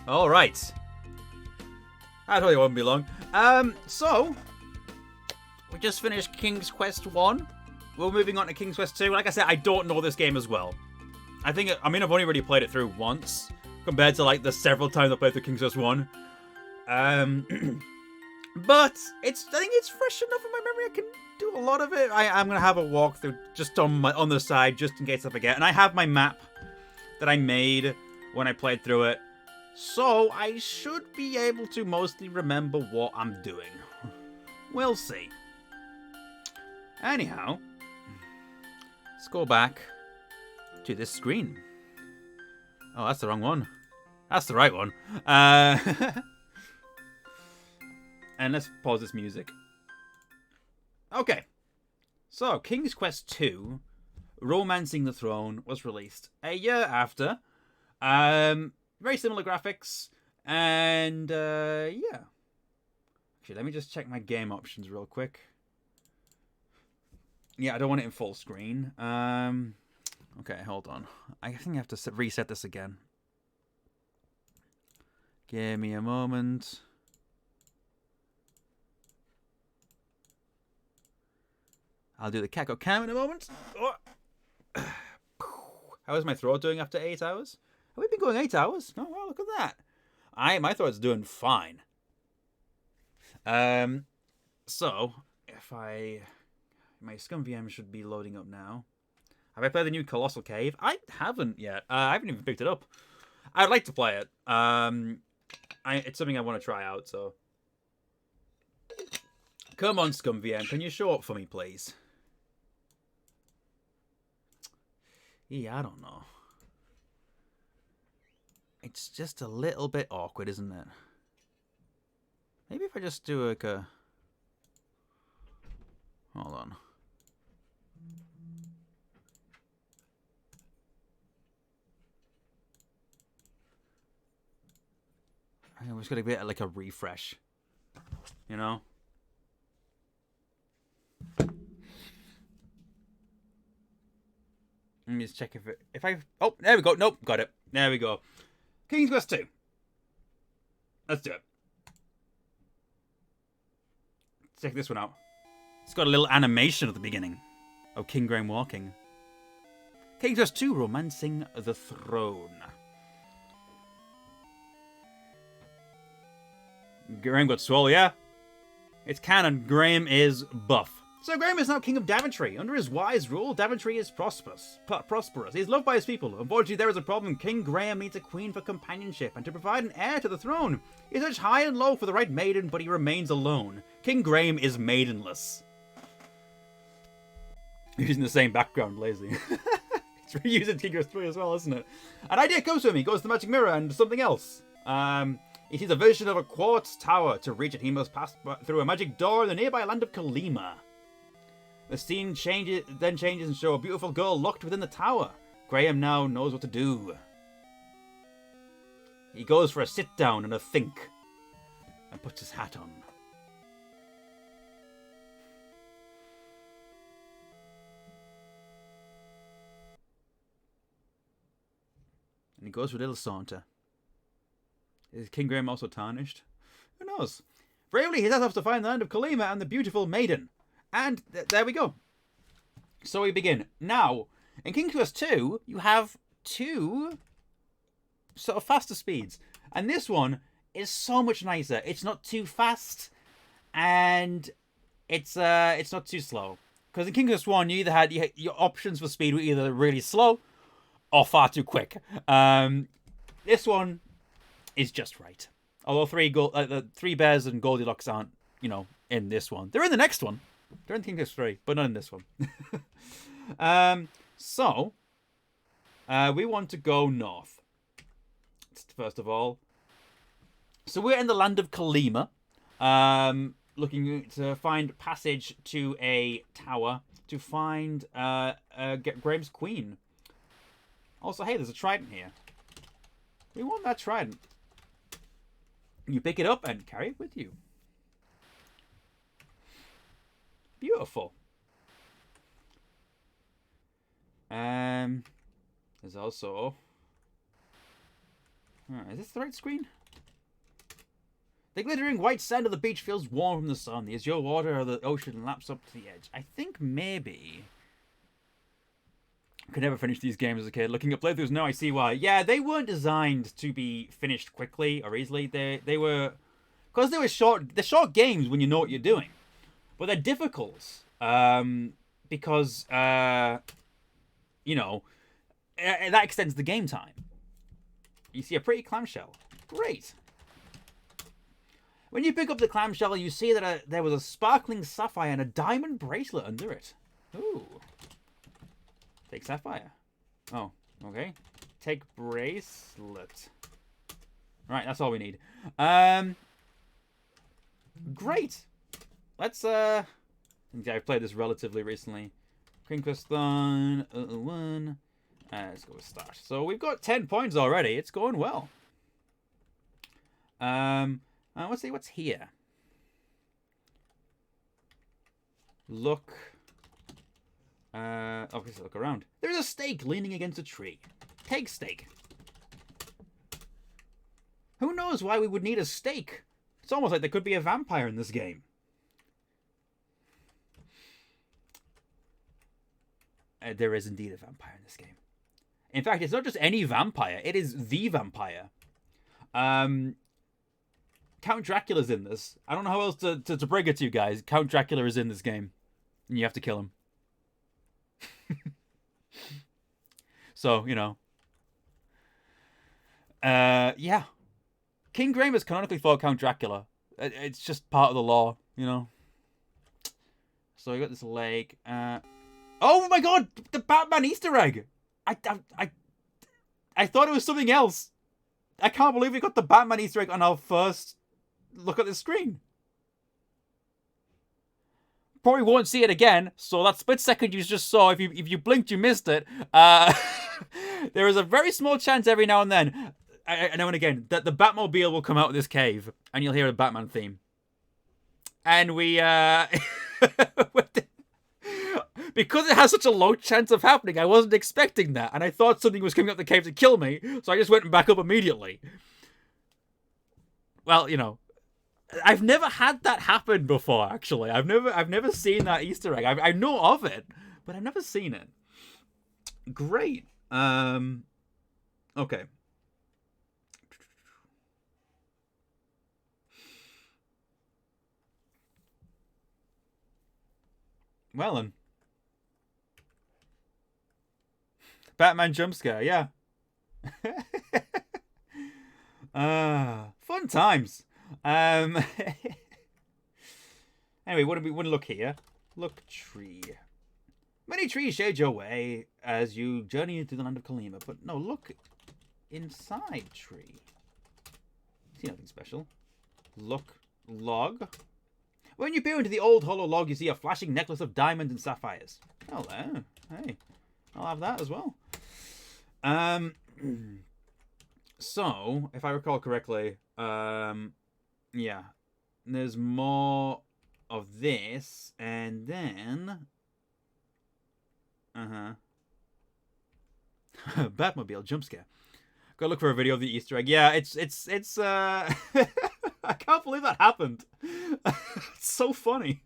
All right. I told you it wouldn't be long. So we just finished King's Quest 1. We're moving on to King's Quest 2. Like I said, I don't know this game as well. I've only really played it through once compared to like the several times I played through King's Quest 1. But I think it's fresh enough in my memory. I can do a lot of it. I'm gonna have a walkthrough just on the side, just in case I forget. And I have my map that I made when I played through it, so I should be able to mostly remember what I'm doing. We'll see. Anyhow, let's go back to this screen. Oh, that's the wrong one. That's the right one. And let's pause this music. Okay. So, King's Quest 2, Romancing the Throne, was released a year after. Very similar graphics. And, yeah. Actually, let me just check my game options real quick. Yeah, I don't want it in full screen. Okay, hold on. I think I have to reset this again. Give me a moment. I'll do the Kako Cam in a moment. Oh. How is my throat doing after 8 hours? Have we been going 8 hours? Oh, well, look at that. My throat's doing fine. So, my Scum VM should be loading up now. Have I played the new Colossal Cave? I haven't yet. I haven't even picked it up. I'd like to play it. It's something I want to try out, so. Come on, Scum VM. Can you show up for me, please? Yeah, I don't know. It's just a little bit awkward, isn't it? Maybe if I just do like a... Hold on. I'm just gonna get like a refresh. You know? Let me just check if I... Oh, there we go. Nope, got it. There we go. King's Quest 2. Let's do it. Let's check this one out. It's got a little animation at the beginning of King Graham walking. King's Quest 2, Romancing the Throne. Graham got swole, yeah? It's canon. Graham is buff. So Graham is now king of Daventry. Under his wise rule, Daventry is prosperous. He is loved by his people. Unfortunately, there is a problem. King Graham needs a queen for companionship and to provide an heir to the throne. He searched high and low for the right maiden, but he remains alone. King Graham is maidenless. Using the same background, lazy. It's reusing King Quest 3 as well, isn't it? An idea comes to him. He goes to the magic mirror and something else. He sees a vision of a quartz tower. To reach it, he must pass through a magic door in the nearby land of Kalima. The scene then changes and shows a beautiful girl locked within the tower. Graham now knows what to do. He goes for a sit down and a think, and puts his hat on. And he goes for a little saunter. Is King Graham also tarnished? Who knows? Bravely, he sets off to find the land of Kalima and the beautiful maiden. And there we go. So we begin. Now, in King's Quest 2, you have two sort of faster speeds. And this one is so much nicer. It's not too fast, and it's not too slow. Because in King's Quest 1, you either had your options for speed were either really slow or far too quick. This one is just right. Although the three bears and Goldilocks aren't, in this one. They're in the next one. They're in King's Quest 3, but not in this one. So, we want to go north. First of all. So we're in the land of Kalima. Looking to find passage to a tower to find get Graham's queen. Also, hey, there's a trident here. We want that trident. You pick it up and carry it with you. Beautiful. There's also... Is this the right screen? The glittering white sand of the beach feels warm from the sun. The azure water of the ocean laps up to the edge. I think maybe... I could never finish these games as a kid. Looking at playthroughs now, I see why. Yeah, they weren't designed to be finished quickly or easily. They were... Because they were short... They're short games when you know what you're doing. But they're difficult. Because, you know, that extends the game time. You see a pretty clamshell. Great. When you pick up the clamshell, you see that there was a sparkling sapphire and a diamond bracelet under it. Ooh. Take sapphire. Oh, okay. Take bracelet. Right, that's all we need. Great. Let's, I think I've played this relatively recently. Quinqueston, 1. Let's go with start. So we've got 10 points already. It's going well. Let's see what's here. Look. Obviously look around. There's a stake leaning against a tree. Take stake. Who knows why we would need a stake? It's almost like there could be a vampire in this game. There is indeed a vampire in this game. In fact, it's not just any vampire. It is the vampire. Count Dracula's in this. I don't know how else to bring it to you guys. Count Dracula is in this game. And you have to kill him. So, you know. Yeah. King Graham has canonically fought Count Dracula. It's just part of the law, you know. So we got this lake. Oh my god! The Batman Easter egg! I thought it was something else. I can't believe we got the Batman Easter egg on our first look at the screen. Probably won't see it again, so that split second you just saw, if you blinked, you missed it. There is a very small chance every now and then, now and again, that the Batmobile will come out of this cave, and you'll hear a Batman theme. And we, because it has such a low chance of happening, I wasn't expecting that, and I thought something was coming up the cave to kill me, so I just went back up immediately. Well, you know, I've never had that happen before, actually. I've never seen that Easter egg. I know of it, but I've never seen it. Great. Okay. Well then. Batman jump scare, yeah. Fun times. Anyway, what do we want to look here? Look tree. Many trees shade your way as you journey into the land of Kalima, but no, look inside tree. See nothing special. Look log. When you peer into the old hollow log, you see a flashing necklace of diamonds and sapphires. Hello. Hey, I'll have that as well. So, if I recall correctly, yeah, there's more of this, and then, Batmobile jump scare. Go look for a video of the Easter egg. Yeah, it's I can't believe that happened. It's so funny.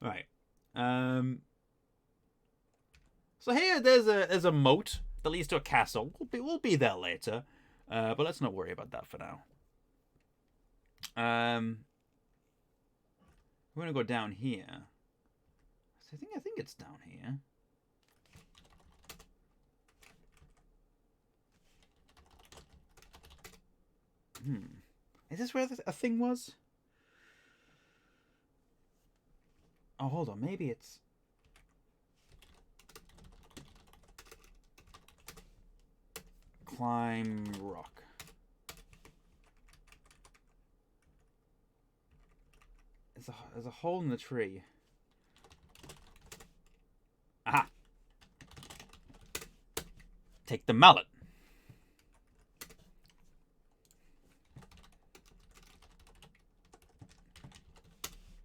All right. So here, there's a moat that leads to a castle. We'll be there later, but let's not worry about that for now. We're gonna go down here. So I think it's down here. Is this where a thing was? Oh, hold on. Maybe it's... Climb rock. There's a hole in the tree. Aha! Take the mallet.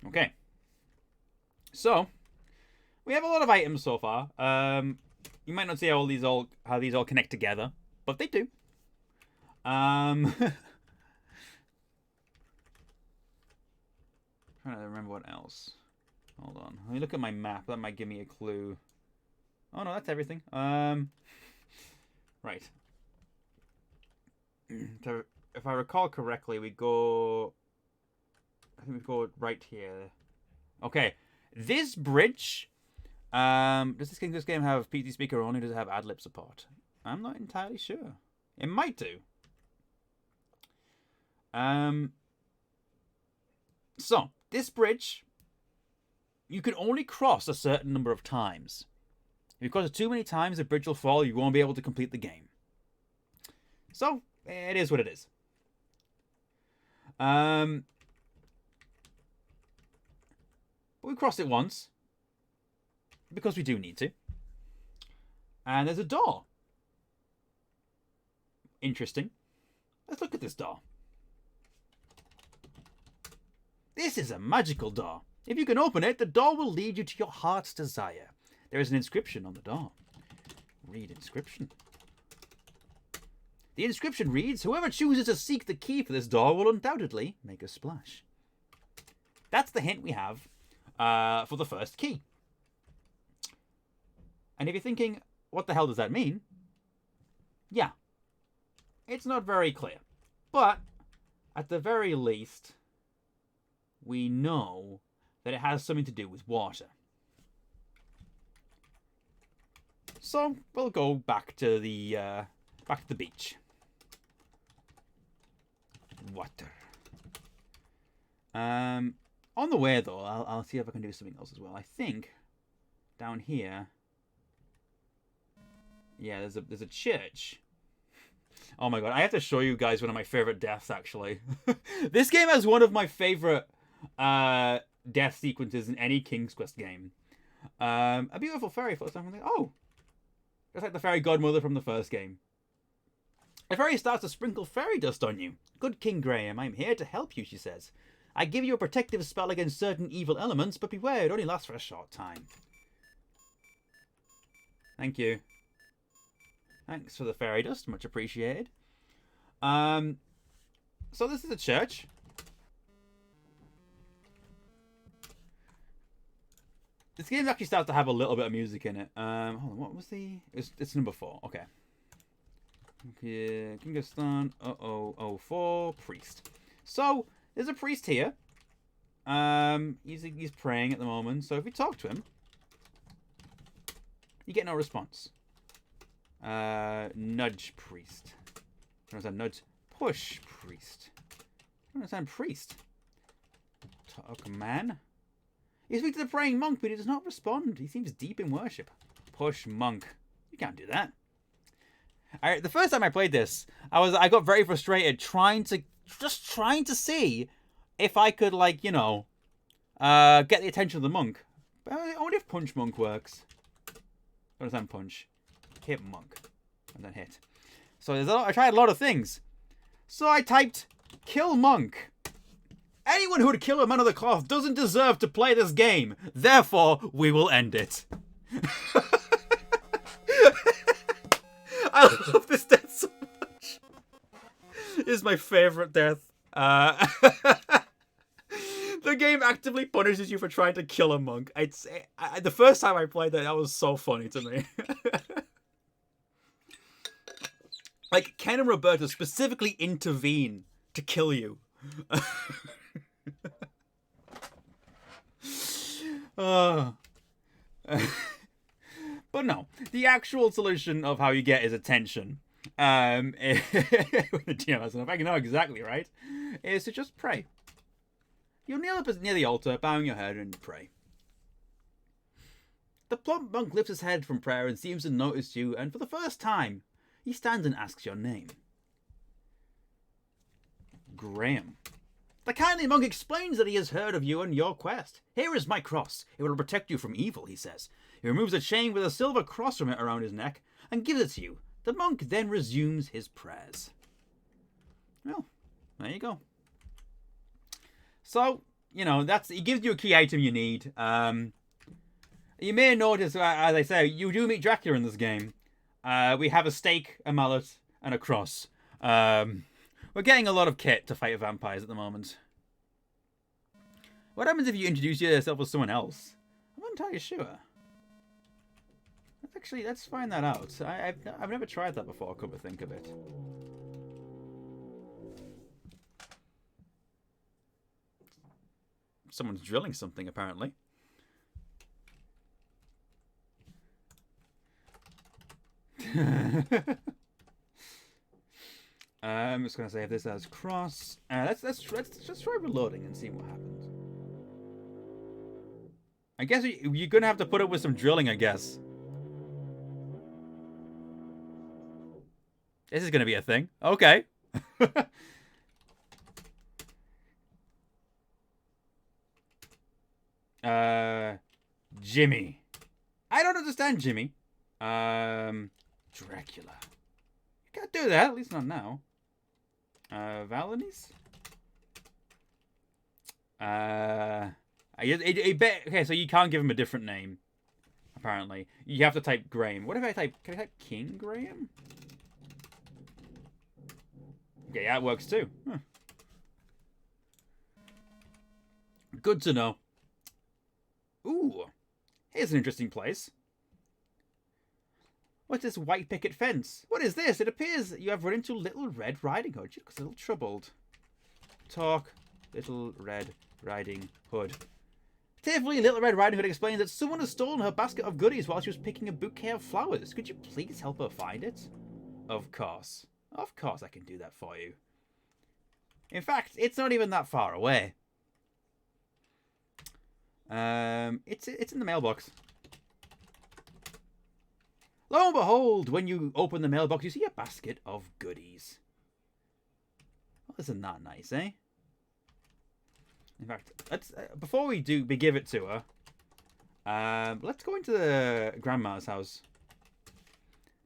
Okay. So, we have a lot of items so far. You might not see how these all connect together, but they do. Trying to remember what else. Hold on. Let me look at my map. That might give me a clue. Oh no, that's everything. Right. So, if I recall correctly, we go. I think we go right here. Okay, this bridge. Does this game have PT speaker only? Does it have ad-lib support? I'm not entirely sure. It might do. So this bridge, you can only cross a certain number of times. If you cross it too many times, the bridge will fall. You won't be able to complete the game. So it is what it is. But we crossed it once because we do need to. And there's a door. Interesting. Let's look at this door. This is a magical door. If you can open it, the door will lead you to your heart's desire. There is an inscription on the door. Read inscription. The inscription reads, "Whoever chooses to seek the key for this door will undoubtedly make a splash." That's the hint we have for the first key. And if you're thinking, what the hell does that mean? Yeah. It's not very clear. But, at the very least, we know that it has something to do with water. So, we'll go back to the beach. Water. On the way, though, I'll see if I can do something else as well. I think, down here... Yeah, there's a church. Oh my god, I have to show you guys one of my favorite deaths, actually. This game has one of my favorite death sequences in any King's Quest game. A beautiful fairy floats down. Oh, just like the fairy godmother from the first game. A fairy starts to sprinkle fairy dust on you. "Good King Graham, I'm here to help you," she says. "I give you a protective spell against certain evil elements, but beware, it only lasts for a short time." Thank you. Thanks for the fairy dust, much appreciated. So this is a church. This game actually starts to have a little bit of music in it. Hold on, what was the... It's number 4, okay. Kingastan, 4, priest. So, there's a priest here. He's praying at the moment, so if we talk to him, you get no response. Nudge priest. I don't understand nudge. Push priest. I don't understand priest. Talk man. You speak to the praying monk, but he does not respond. He seems deep in worship. Push monk. You can't do that. Alright, the first time I played this, I got very frustrated trying to see if I could, like, you know, get the attention of the monk. But only if punch monk works. I don't understand punch. Hit monk. And then hit. So I tried a lot of things. So I typed kill monk. Anyone who would kill a man of the cloth doesn't deserve to play this game. Therefore, we will end it. I love this death so much. This is my favorite death. The game actively punishes you for trying to kill a monk. The first time I played that was so funny to me. Like, Ken and Roberta specifically intervene to kill you. But no, the actual solution of how you get his attention, if I can know exactly right, is to just pray. You'll kneel up near the altar, bowing your head, and pray. The plump monk lifts his head from prayer and seems to notice you, and for the first time, he stands and asks your name. Graham. The kindly monk explains that he has heard of you and your quest. "Here is my cross. It will protect you from evil," he says. He removes a chain with a silver cross from it around his neck and gives it to you. The monk then resumes his prayers. Well, there you go. So, you know, he gives you a key item you need. You may notice, as I say, you do meet Dracula in this game. We have a stake, a mallet, and a cross. We're getting a lot of kit to fight vampires at the moment. What happens if you introduce yourself as someone else? I'm not entirely sure. Actually, let's find that out. I've never tried that before, come to think of it. Someone's drilling something, apparently. I'm just gonna save this as cross. Let's just try reloading and see what happens. I guess you're gonna have to put up with some drilling, I guess. This is gonna be a thing. Okay. Jimmy. I don't understand Jimmy. Dracula. You can't do that, at least not now. Valenies? Okay, so you can't give him a different name. Apparently. You have to type Graham. What if I type... Can I type King Graham? Okay, that works too. Huh. Good to know. Ooh. Here's an interesting place. What's this white picket fence? What is this? It appears that you have run into Little Red Riding Hood. She looks a little troubled. Talk, Little Red Riding Hood. Tearfully, Little Red Riding Hood explains that someone has stolen her basket of goodies while she was picking a bouquet of flowers. Could you please help her find it? Of course. Of course I can do that for you. In fact, it's not even that far away. It's in the mailbox. Lo and behold, when you open the mailbox, you see a basket of goodies. Well, isn't that nice, eh? In fact, let's before we give it to her, let's go into the grandma's house.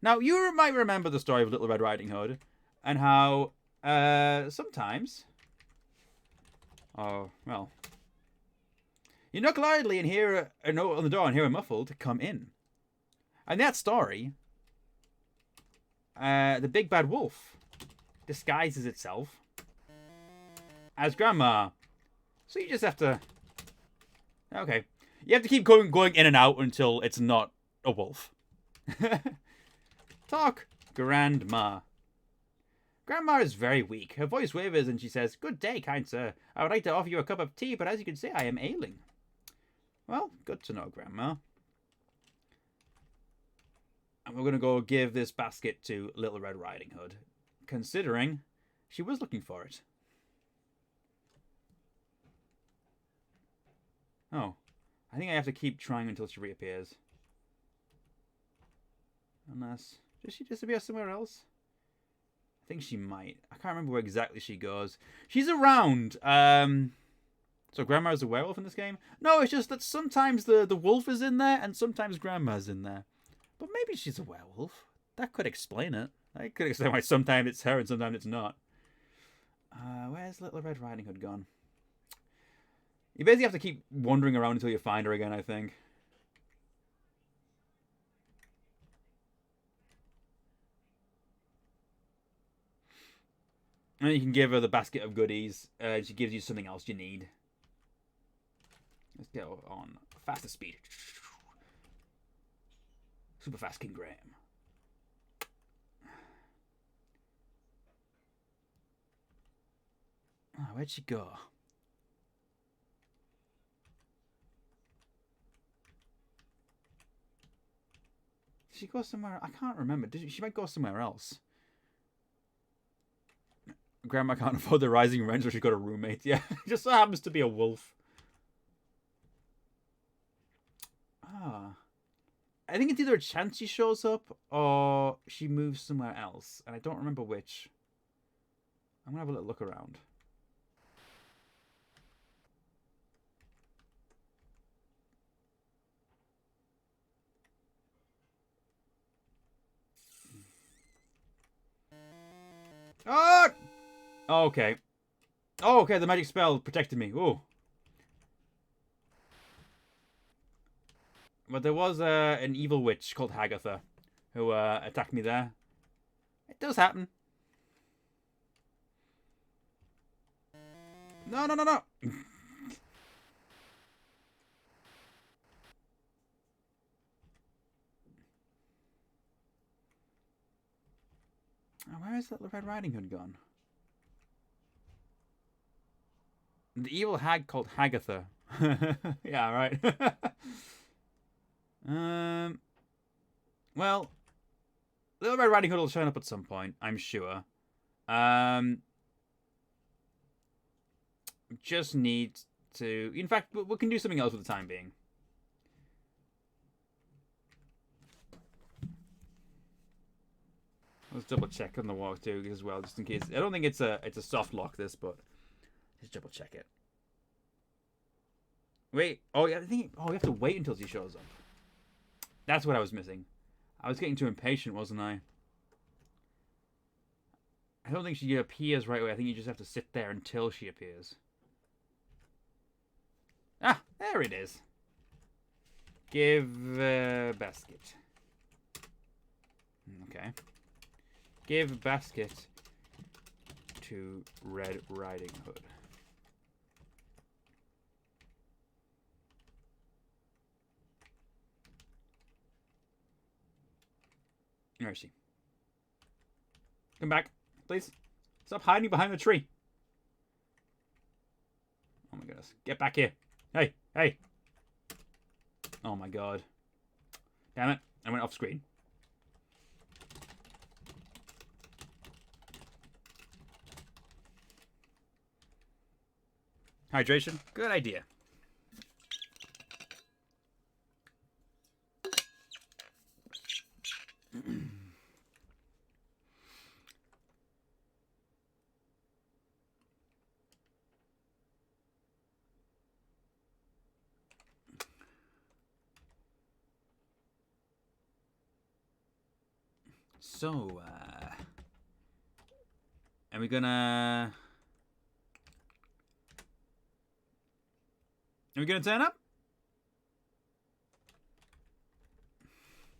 Now, you might remember the story of Little Red Riding Hood and how sometimes, oh well, you knock loudly and hear a note on the door and hear a muffled "Come in." And that story, the big bad wolf disguises itself as Grandma. So you just have to... Okay. You have to keep going in and out until it's not a wolf. Talk, Grandma. Grandma is very weak. Her voice wavers and she says, "Good day, kind sir. I would like to offer you a cup of tea, but as you can see, I am ailing." Well, good to know, Grandma. And we're going to go give this basket to Little Red Riding Hood, considering she was looking for it. Oh, I think I have to keep trying until she reappears. Unless, does she disappear somewhere else? I think she might. I can't remember where exactly she goes. She's around. So Grandma's a werewolf in this game? No, it's just that sometimes the wolf is in there and sometimes Grandma's in there. But maybe she's a werewolf. That could explain it. That could explain why sometimes it's her and sometimes it's not. Where's Little Red Riding Hood gone? You basically have to keep wandering around until you find her again, I think. And you can give her the basket of goodies. She gives you something else you need. Let's go on faster speed. Super fast King Graham. Oh, where'd she go? Did she go somewhere? I can't remember. She might go somewhere else. Grandma can't afford the rising rent, so she's got a roommate. Yeah, just so happens to be a wolf. Ah. I think it's either a chance she shows up or she moves somewhere else. And I don't remember which. I'm going to have a little look around. Oh! Oh, okay. Oh, okay, the magic spell protected me. Ooh. But there was an evil witch called Hagatha who attacked me there. It does happen. No, no, no, no. Oh, where is that Red Riding Hood gone? The evil hag called Hagatha. Yeah, right. Well, Little Red Riding Hood will turn up at some point, I'm sure. Just need to... In fact, we can do something else for the time being. Let's double check on the walk too as well, just in case. I don't think it's a soft lock this, but let's double check it. Wait. Oh yeah, I think. Oh, we have to wait until she shows up. That's what I was missing. I was getting too impatient, wasn't I? I don't think she appears right away. I think you just have to sit there until she appears. Ah, there it is. Give basket. Okay. Give basket to Red Riding Hood. Where is she? Come back, please. Stop hiding behind the tree. Oh my goodness. Get back here. Hey, hey. Oh my god. Damn it. I went off screen. Hydration. Good idea. So, are we gonna... Are we gonna turn up?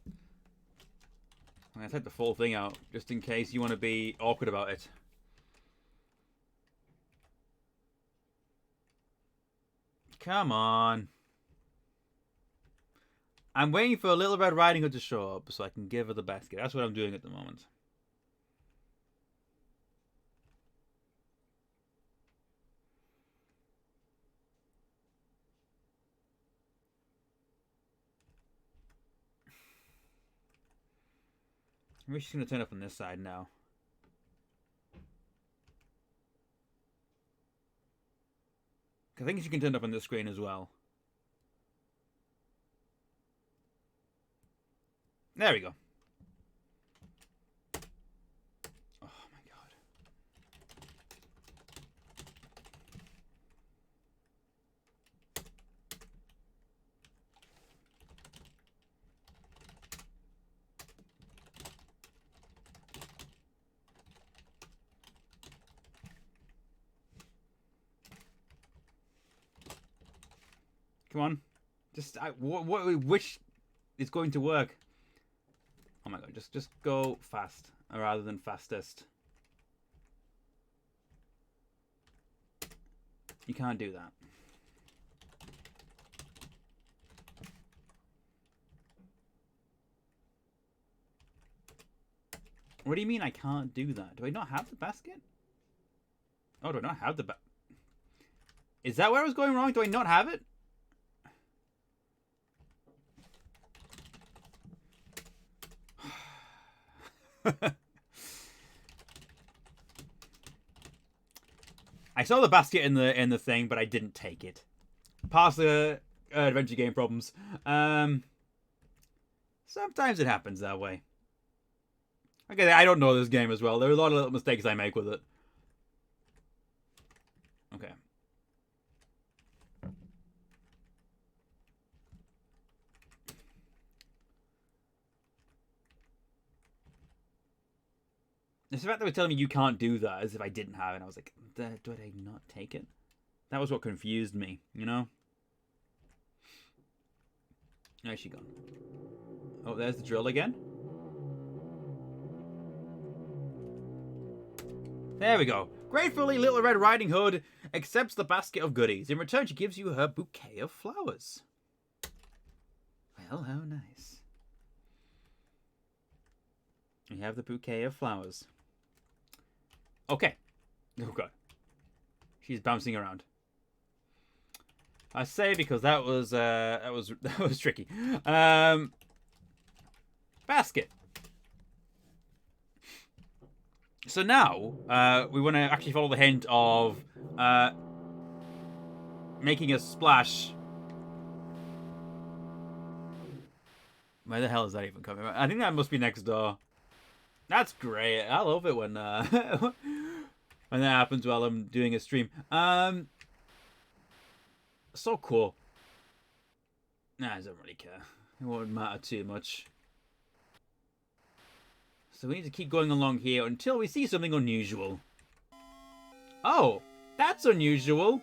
I'm gonna take the full thing out, just in case you want to be awkward about it. Come on. I'm waiting for a Little Red Riding Hood to show up so I can give her the basket. That's what I'm doing at the moment. Maybe she's going to turn up on this side now. I think she can turn up on this screen as well. There we go. Oh my god. Come on. Just, which is going to work? Oh my god, just go fast rather than fastest. You can't do that. What do you mean I can't do that? Do I not have the basket? Oh, do I not have the basket? Is that where I was going wrong? Do I not have it? I saw the basket in the thing, but I didn't take it. Past the adventure game problems. Sometimes it happens that way. Okay, I don't know this game as well. There are a lot of little mistakes I make with it. Okay. It's the fact that they were telling me you can't do that as if I didn't have it. And I was like, do I not take it? That was what confused me, you know? Where's she gone? Oh, there's the drill again. There we go. Gratefully, Little Red Riding Hood accepts the basket of goodies. In return, she gives you her bouquet of flowers. Well, how nice. We have the bouquet of flowers. Okay. Oh, God. She's bouncing around. I say because that was tricky. Basket. So now we want to actually follow the hint of making a splash. Where the hell is that even coming from? I think that must be next door. That's great. I love it when when that happens while I'm doing a stream. So cool. Nah, I don't really care. It won't matter too much. So we need to keep going along here until we see something unusual. Oh, that's unusual.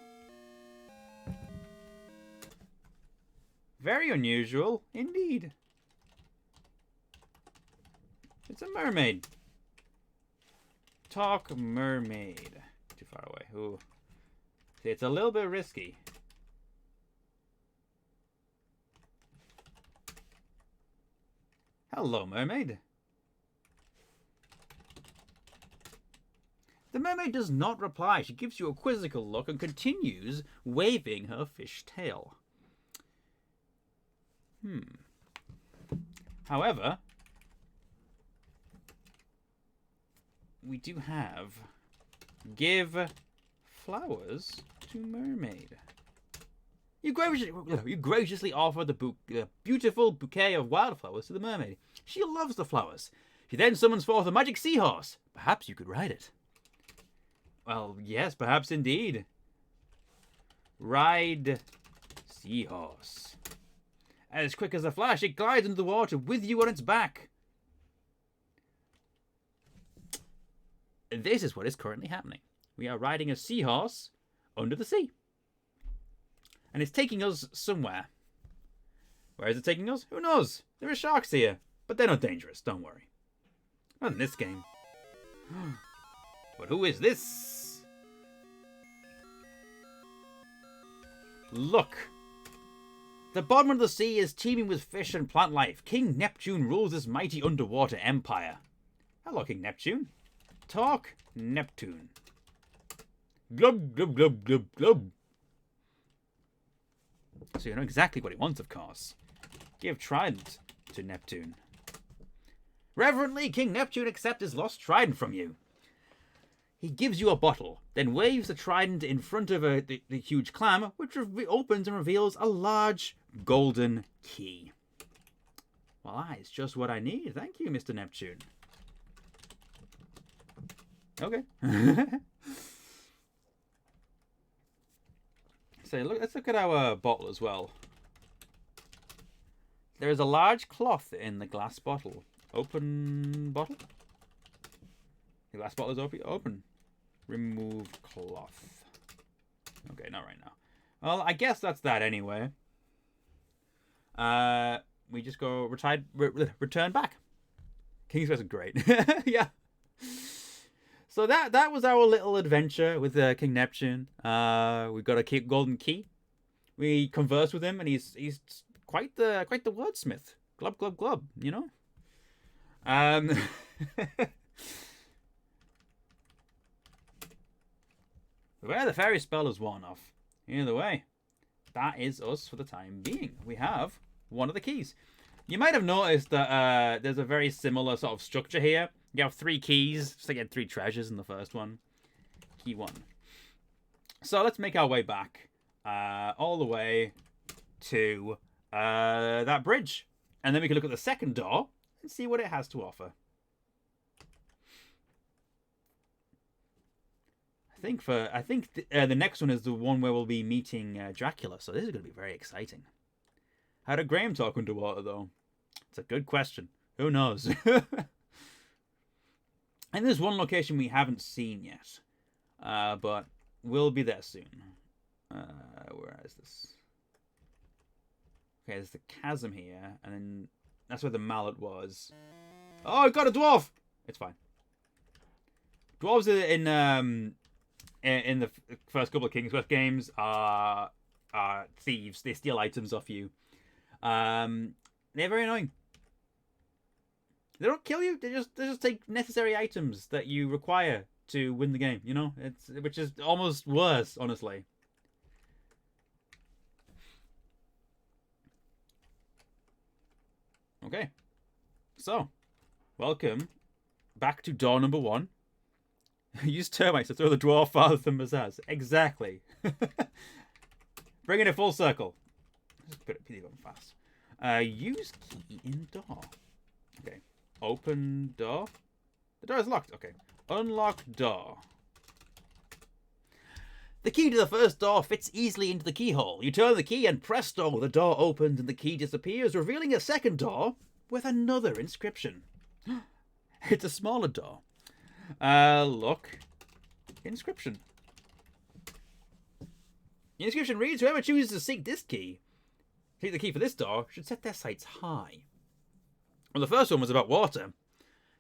Very unusual indeed. It's a mermaid. Talk mermaid. Too far away. Ooh. See, it's a little bit risky. Hello, mermaid. The mermaid does not reply. She gives you a quizzical look and continues waving her fish tail. However, we do have give flowers to mermaid. You graciously offer the beautiful bouquet of wildflowers to the mermaid. She loves the flowers. She then summons forth a magic seahorse. Perhaps you could ride it. Well, yes, perhaps indeed. Ride seahorse. As quick as a flash, it glides into the water with you on its back. This is what is currently happening. We are riding a seahorse under the sea. And it's taking us somewhere. Where is it taking us? Who knows? There are sharks here. But they're not dangerous, don't worry. Not in this game. But who is this? Look. The bottom of the sea is teeming with fish and plant life. King Neptune rules this mighty underwater empire. Hello, King Neptune. Talk Neptune. Glub, glub, glub, glub, glub. So you know exactly what he wants, of course. Give trident to Neptune. Reverently, King Neptune accepts his lost trident from you. He gives you a bottle, then waves the trident in front of the huge clam, which opens and reveals a large golden key. Well, that is just what I need. Thank you, Mr. Neptune. Okay. So let's look at our bottle as well. There is a large cloth in the glass bottle. Open bottle? The glass bottle is open. Remove cloth. Okay, not right now. Well, I guess that's that anyway. We just go return back. King's Quest is great. Yeah. So that was our little adventure with King Neptune. We got a golden key. We converse with him, and he's quite the wordsmith. Glub glub glub, you know. Where the fairy spell is worn off. Either way, that is us for the time being. We have one of the keys. You might have noticed that there's a very similar sort of structure here. You have 3 keys, just like you had 3 treasures in the first one. Key 1. So let's make our way back all the way to that bridge. And then we can look at the second door and see what it has to offer. I think the next one is the one where we'll be meeting Dracula. So this is going to be very exciting. How did Graham talk underwater, though? It's a good question. Who knows? And there's one location we haven't seen yet. But we'll be there soon. Where is this? Okay, there's the chasm here. And then that's where the mallet was. Oh, I got a dwarf! It's fine. Dwarves are in in the first couple of King's Quest games are thieves. They steal items off you. They're very annoying. They don't kill you. They just take necessary items that you require to win the game. You know, which is almost worse, honestly. Okay, so welcome back to door number 1. Use termites to throw the dwarf farther than Mazaz. Exactly. Bringing it full circle. Just put it really fast. Use key in door. Okay. Open door. The door is locked. Okay. Unlock door. The key to the first door fits easily into the keyhole. You turn the key and presto, the door opens and the key disappears, revealing a second door with another inscription. It's a smaller door. Look. Inscription. The inscription reads, whoever chooses to seek this key, seek the key for this door, should set their sights high. Well, the first one was about water.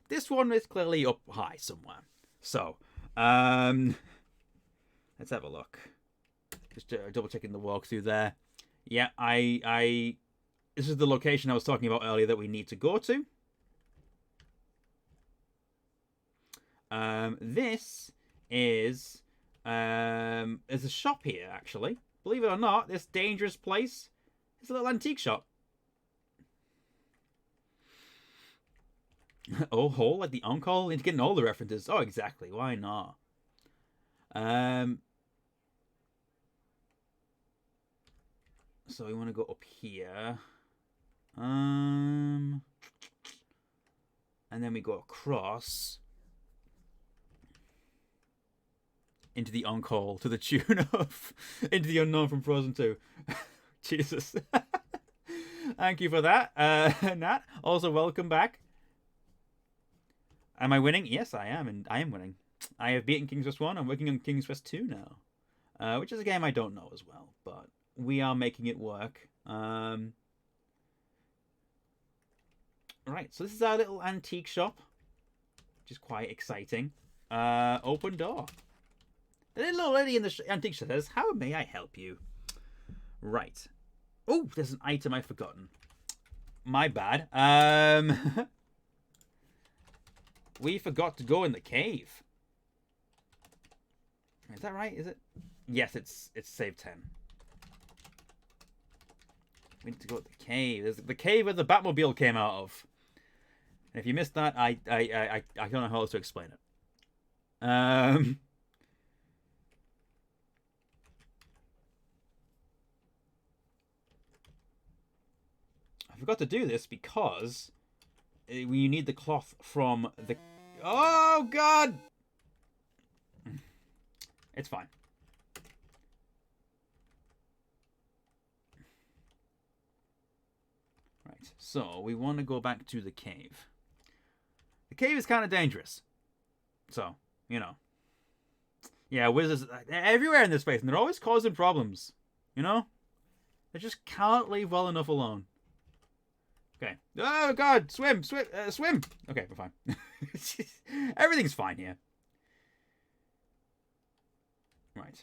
This one is clearly up high somewhere. So, let's have a look. Just double checking the walkthrough there. Yeah, this is the location I was talking about earlier that we need to go to. This is there's a shop here, actually. Believe it or not, this dangerous place is a little antique shop. Oh, hole like the Uncle? Into getting all the references. Oh, exactly. Why not? So we want to go up here. And then we go across into the Uncle to the tune of Into the Unknown from Frozen 2. Jesus. Thank you for that, Nat. Also, welcome back. Am I winning? Yes, I am, and I am winning. I have beaten King's Quest 1. I'm working on King's Quest 2 now, which is a game I don't know as well, but we are making it work. Right, so this is our little antique shop, which is quite exciting. Open door. The little old lady in the antique shop says, "How may I help you?" Right. Oh, there's an item I've forgotten. My bad. We forgot to go in the cave. Is that right? Is it? Yes, it's save 10. We need to go to the cave. There's the cave where the Batmobile came out of. And if you missed that, I don't know how else to explain it. I forgot to do this because you need the cloth from the... Oh, God! It's fine. Right, so we want to go back to the cave. The cave is kind of dangerous. So, you know. Yeah, wizards they're everywhere in this place, and they're always causing problems. You know? They just can't leave well enough alone. Okay. Oh, God! Swim! Swim! Swim! Okay, we're fine. Everything's fine here. Right.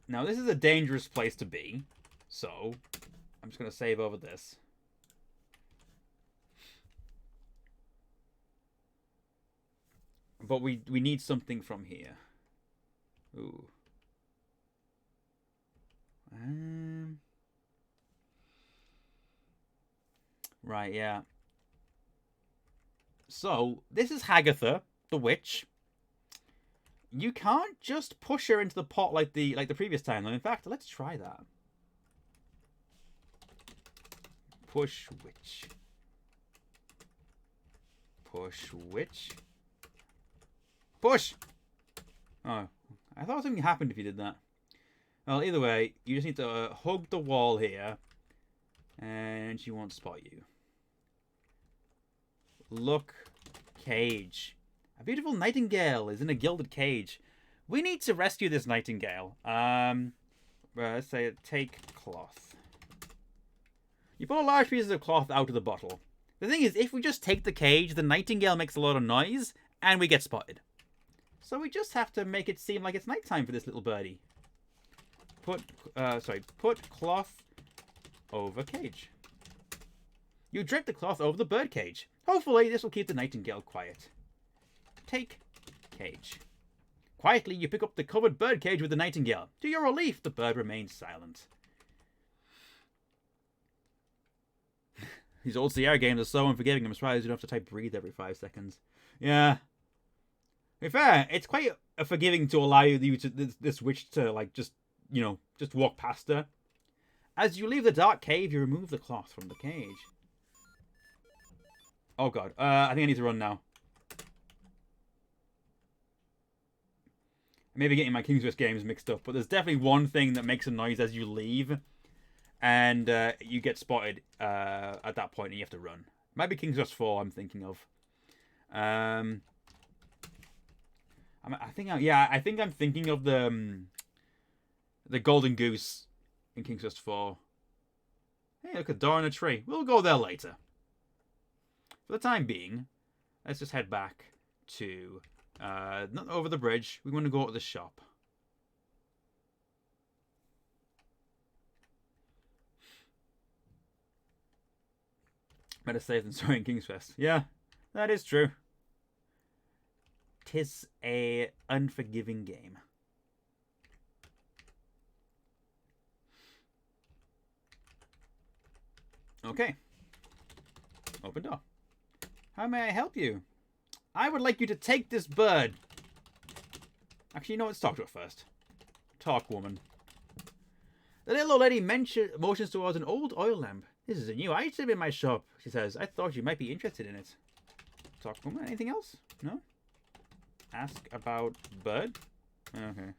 Now, this is a dangerous place to be. So, I'm just going to save over this. But we need something from here. Ooh. Right, yeah. So, this is Hagatha, the witch. You can't just push her into the pot like the previous time, though. In fact, let's try that. Push witch. Push witch. Push! Oh, I thought something happened if you did that. Well, either way, you just need to hug the wall here, and she won't spot you. Look, cage. A beautiful nightingale is in a gilded cage. We need to rescue this nightingale. Let's say take cloth. You pull large pieces of cloth out of the bottle. The thing is, if we just take the cage, the nightingale makes a lot of noise, And we get spotted. So we just have to make it seem like it's nighttime for this little birdie. Put cloth over cage. You drape the cloth over the bird cage. Hopefully this will keep the nightingale quiet. Take cage. Quietly you pick up the covered bird cage with the nightingale. To your relief, the bird remains silent. These old Sierra games are so unforgiving. I'm surprised you don't have to type breathe every 5 seconds. Yeah. To be fair, it's quite forgiving to allow you to the switch to like just walk past her. As you leave the dark cave, you remove the cloth from the cage. Oh god, I think I need to run now. I may be getting my King's Quest games mixed up, but there's definitely one thing that makes a noise as you leave, and you get spotted at that point, and you have to run. Might be King's Quest 4 I'm thinking of. I think I'm thinking of the Golden Goose in King's Quest 4. Hey, look, a door in a tree. We'll go there later. For the time being, let's just head back to not over the bridge. We want to go to the shop. Better safe than sorry in King's Quest. Yeah, that is true. 'Tis a unforgiving game. Okay. Open door. How may I help you? I would like you to take this bird. Actually, you know what? Let's talk to her first. Talk, woman. The little old lady motions towards an old oil lamp. This is a new item in my shop, she says. I thought you might be interested in it. Talk, woman. Anything else? No? Ask about bird? Okay.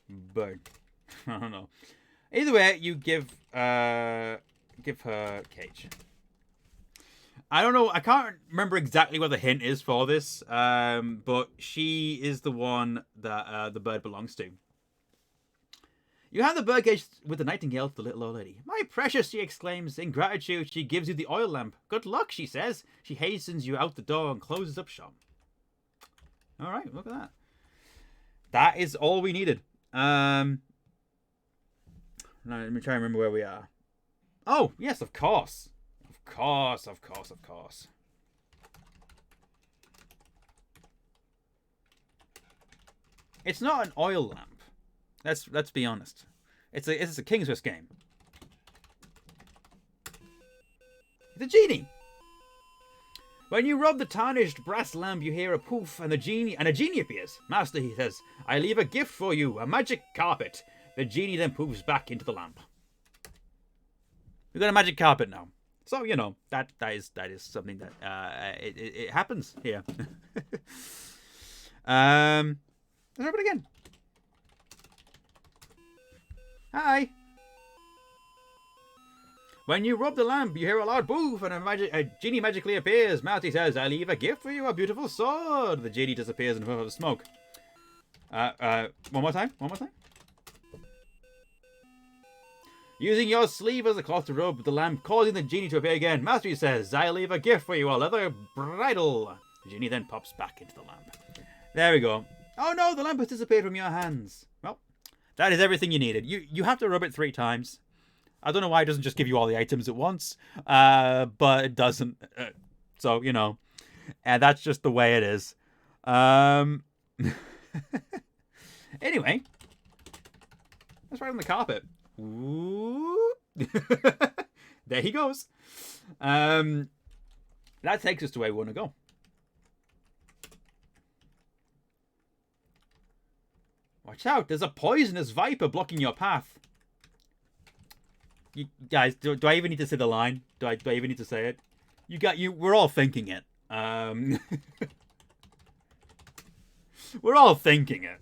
Bird. I don't know. Either way, you give her cage. I don't know. I can't remember exactly what the hint is for this, but she is the one that the bird belongs to. You hand the bird cage with the nightingale to the little old lady. My precious, she exclaims. In gratitude, she gives you the oil lamp. Good luck, she says. She hastens you out the door and closes up shop. All right, look at that. That is all we needed. Now, let me try and remember where we are. Oh, yes, of course. Of course. It's not an oil lamp. Let's be honest. It's a King's Quest game. It's a genie. When you rub the tarnished brass lamp, you hear a poof, and a genie appears. Master, he says, I leave a gift for you, a magic carpet. The genie then poofs back into the lamp. We've got a magic carpet now. So, you know, that is something that it happens here. Let's rub it again. Hi. When you rub the lamp, you hear a loud poof, and a genie magically appears. Marty says, I leave a gift for you, a beautiful sword. The genie disappears in a puff of smoke. One more time. Using your sleeve as a cloth to rub the lamp, causing the genie to appear again. Master says, I leave a gift for you, a leather bridle. The genie then pops back into the lamp. There we go. Oh no, the lamp has disappeared from your hands. Well, that is everything you needed. You have to rub it 3 times. I don't know why it doesn't just give you all the items at once, but it doesn't. So, you know, and that's just the way it is. Anyway, let's ride on the carpet. Ooh. There he goes. That takes us to where we want to go. Watch out, there's a poisonous viper blocking your path. You guys, do I even need to say the line? Do I even need to say it? We're all thinking it. We're all thinking it.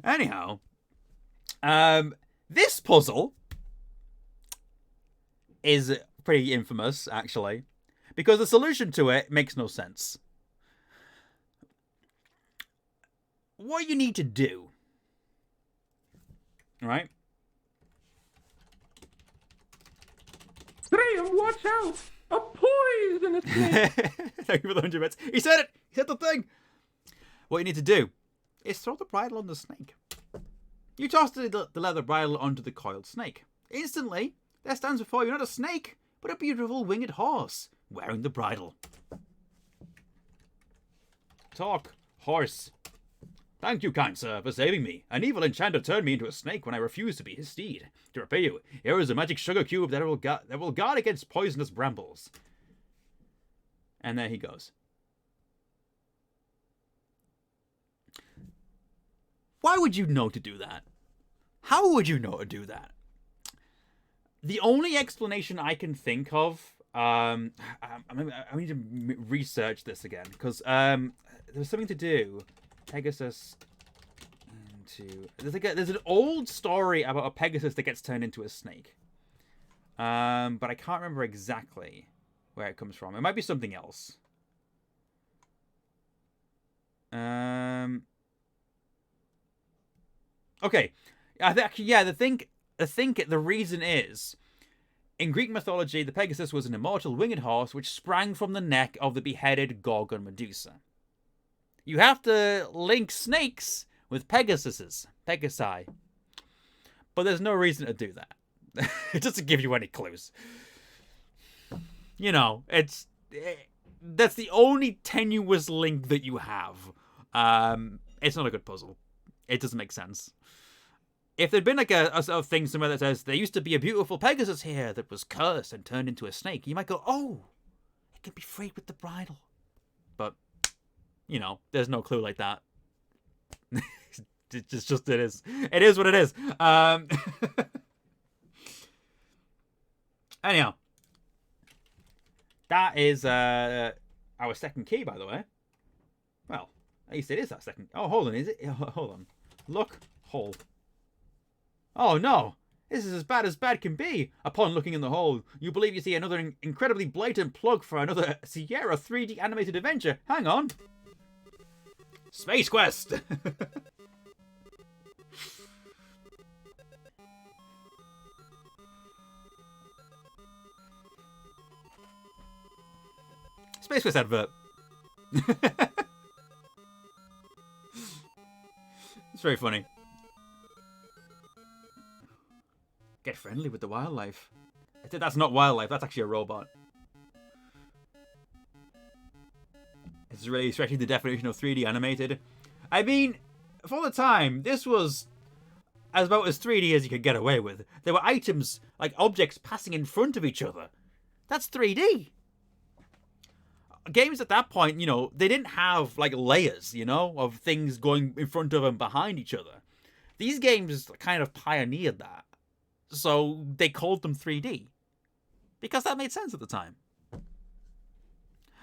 Anyhow, this puzzle is pretty infamous, actually, because the solution to it makes no sense. What you need to do, right, Graham, watch out! A poisonous snake! Thank you for the 100 bits. He said it! He said the thing! What you need to do is throw the bridle on the snake. You toss the leather bridle onto the coiled snake. Instantly, there stands before you not a snake, but a beautiful winged horse, wearing the bridle. Talk, horse. Thank you, kind sir, for saving me. An evil enchanter turned me into a snake when I refused to be his steed. To repay you, here is a magic sugar cube that will guard against poisonous brambles. And there he goes. Why would you know to do that? How would you know to do that? The only explanation I can think of, I need to research this again, because there's something to do. Pegasus into... There's an old story about a Pegasus that gets turned into a snake. But I can't remember exactly where it comes from. It might be something else. Okay. The reason is, in Greek mythology, the Pegasus was an immortal winged horse which sprang from the neck of the beheaded Gorgon Medusa. You have to link snakes with Pegasi. But there's no reason to do that. It doesn't give you any clues. You know, that's the only tenuous link that you have. It's not a good puzzle. It doesn't make sense. If there'd been like a sort of thing somewhere that says, there used to be a beautiful Pegasus here that was cursed and turned into a snake, you might go, oh, it can be freed with the bridle. But, you know, there's no clue like that. It is. It is what it is. Anyhow. That is our second key, by the way. Well, at least it is our second. Oh, hold on. Is it? Hold on. Look. Hole. Oh, no. This is as bad can be. Upon looking in the hole, you believe you see another incredibly blatant plug for another Sierra 3D animated adventure. Hang on. Space Quest! Space Quest advert. It's very funny. Get friendly with the wildlife. That's not wildlife, that's actually a robot. It's really stretching the definition of 3D animated. I mean, for the time, this was about as 3D as you could get away with. There were items, like objects, passing in front of each other. That's 3D. Games at that point, you know, they didn't have, like, layers, you know, of things going in front of and behind each other. These games kind of pioneered that. So they called them 3D. Because that made sense at the time.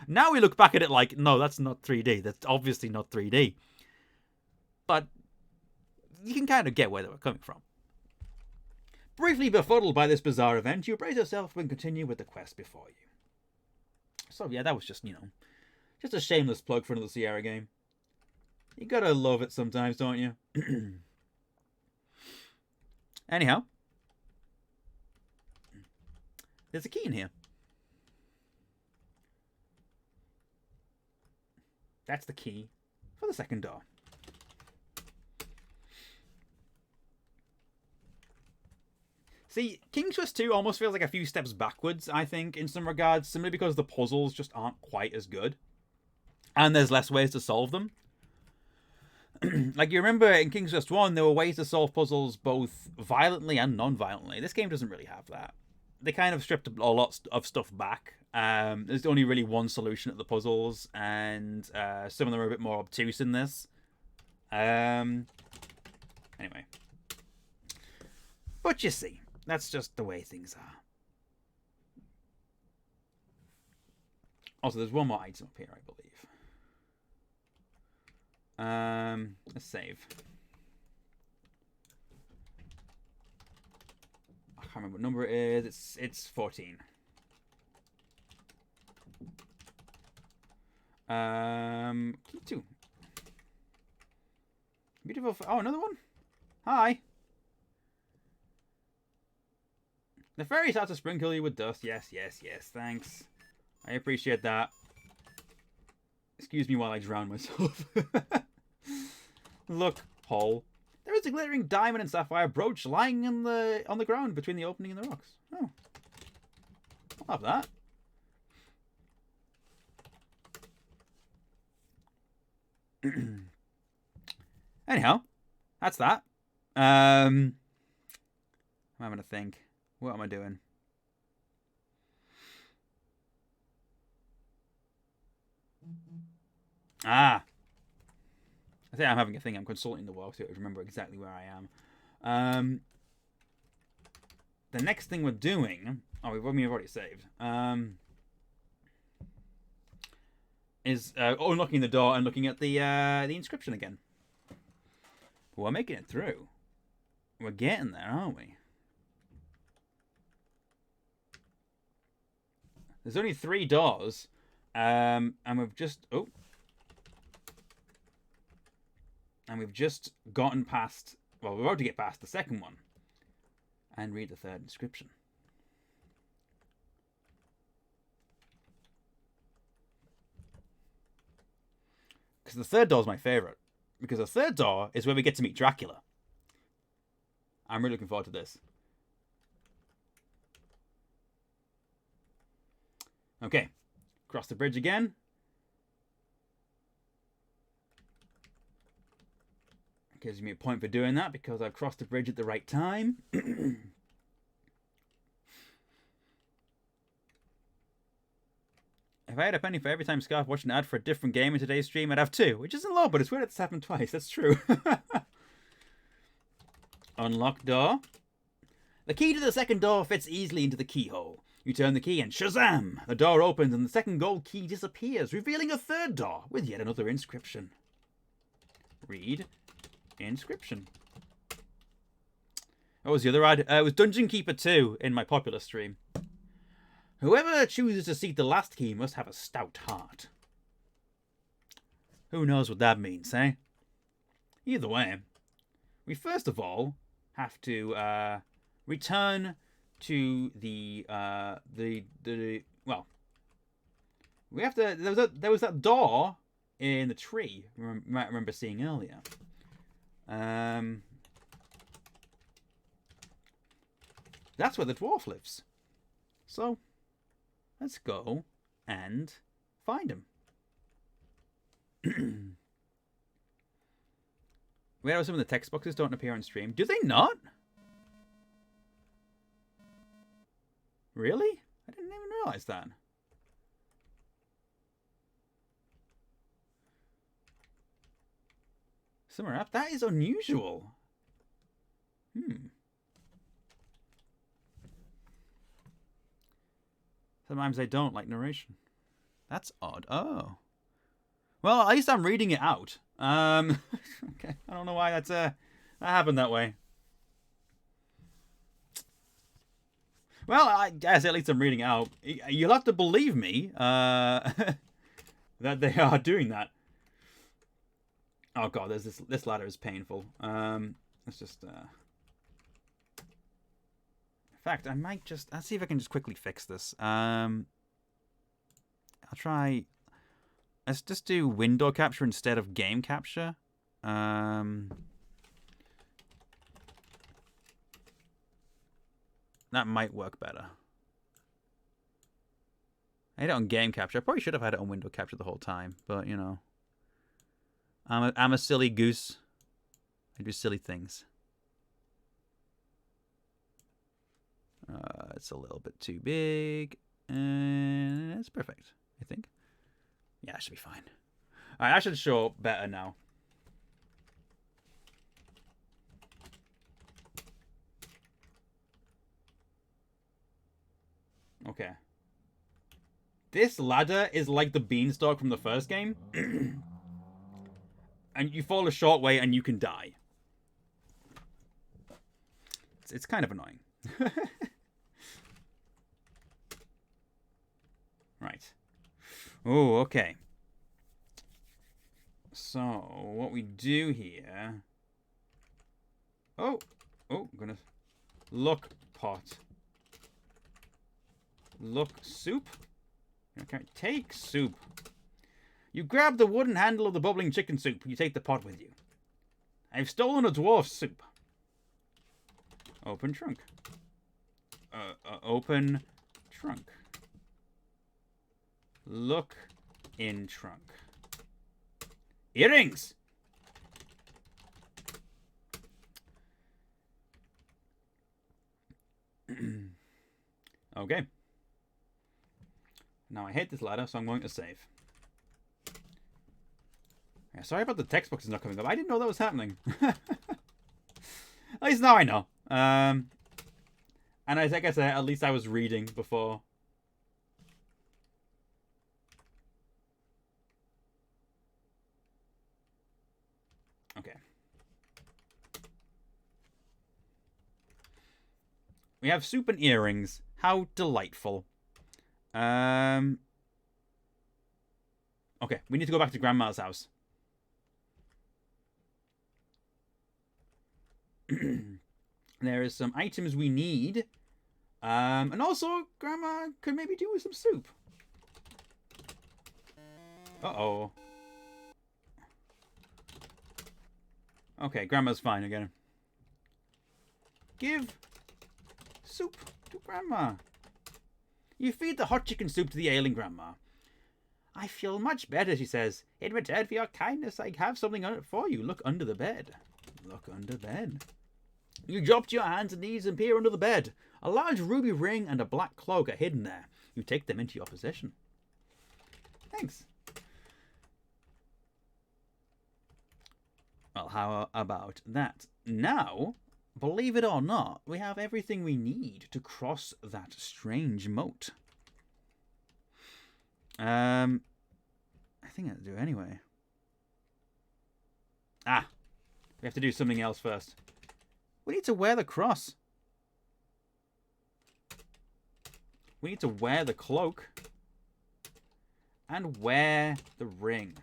Now we look back at it like, no, that's not 3D. That's obviously not 3D. But you can kind of get where they were coming from. Briefly befuddled by this bizarre event, you brace yourself and continue with the quest before you. So yeah, that was just, you know, just a shameless plug for another Sierra game. You gotta love it sometimes, don't you? Anyhow. There's a key in here. That's the key for the second door. See, King's Quest 2 almost feels like a few steps backwards, I think, in some regards, simply because the puzzles just aren't quite as good. And there's less ways to solve them. Like, you remember in King's Quest 1, there were ways to solve puzzles both violently and non-violently. This game doesn't really have that. They kind of stripped a lot of stuff back. There's only really one solution at the puzzles, and some of them are a bit more obtuse in this. Anyway. But you see, that's just the way things are. Also, there's one more item up here, I believe. Let's save. I can't remember what number it is. It's 14. Key 2. Beautiful. Oh, another one. Hi. The fairies have to sprinkle you with dust. Yes, yes, yes. Thanks. I appreciate that. Excuse me while I drown myself. Look, hole. There is a glittering diamond and sapphire brooch lying on the ground between the opening and the rocks. Oh. I'll have that. Anyhow, that's that. I'm having to think. What am I doing? Ah. I think I'm having a thing. I'm consulting the walk to remember exactly where I am. The next thing we're doing... Oh, we've already saved. Is unlocking the door and looking at the inscription again. We're making it through. We're getting there, aren't we? There's only 3 doors. And we've just... Oh. And we've just gotten past... Well, we're about to get past the second one. And read the 3rd inscription. Because the 3rd door is my favourite. Because the 3rd door is where we get to meet Dracula. I'm really looking forward to this. Okay. Cross the bridge again. Gives me a point for doing that because I've crossed the bridge at the right time. If I had a penny for every time Scarf watched an ad for a different game in today's stream, I'd have 2, which isn't low, but it's weird it's happened twice. That's true. Unlock door. The key to the second door fits easily into the keyhole. You turn the key and shazam! The door opens and the second gold key disappears, revealing a 3rd door with yet another inscription. Read inscription. What was the other ad? It was Dungeon Keeper 2 in my popular stream. Whoever chooses to seek the last key must have a stout heart. Who knows what that means, eh? Either way, we first of all have to return to the well, we have to. There was that door in the tree. You might remember seeing earlier. That's where the dwarf lives. So, let's go and find him. Wait, some of the text boxes don't appear on stream. Do they not? Really? I didn't even realize that. Summer app? That is unusual. Sometimes I don't like narration. That's odd. Oh. Well, at least I'm reading it out. Okay. I don't know why that happened that way. Well, I guess at least I'm reading it out. You'll have to believe me that they are doing that. Oh god, there's this ladder is painful. Let's just in fact, I might just let's see if I can just quickly fix this. I'll try. Let's just do window capture instead of game capture. That might work better. I had it on game capture. I probably should have had it on window capture the whole time, but you know, I'm a silly goose. I do silly things. It's a little bit too big, and it's perfect, I think. Yeah, it should be fine. All right, I should show up better now. Okay. This ladder is like the beanstalk from the first game. And you fall a short way and you can die. It's kind of annoying. Right. Oh, okay. So, what we do here... I'm gonna... Look, pot. Look, soup. Okay, take soup. You grab the wooden handle of the bubbling chicken soup. You take the pot with you. I've stolen a dwarf's soup. Open trunk. Open trunk. Look in trunk. Earrings! Okay. Now I hate this ladder, so I'm going to save. Yeah, sorry about the textbooks not coming up. I didn't know that was happening. At least now I know. And I guess at least I was reading before. Okay. We have soup and earrings. How delightful. Okay, we need to go back to Grandma's house. There is some items we need. And also, Grandma could maybe do with some soup. Uh-oh. Okay, Grandma's fine again. Give soup to Grandma. You feed the hot chicken soup to the ailing Grandma. I feel much better, she says. In return for your kindness, I have something on it for you. Look under the bed. Look under bed. You drop to your hands and knees and peer under the bed. A large ruby ring and a black cloak are hidden there. You take them into your possession. Thanks. Well, how about that? Now, believe it or not, we have everything we need to cross that strange moat. I think I'll do it anyway. Ah, we have to do something else first. We need to wear the cross. We need to wear the cloak. And wear the ring.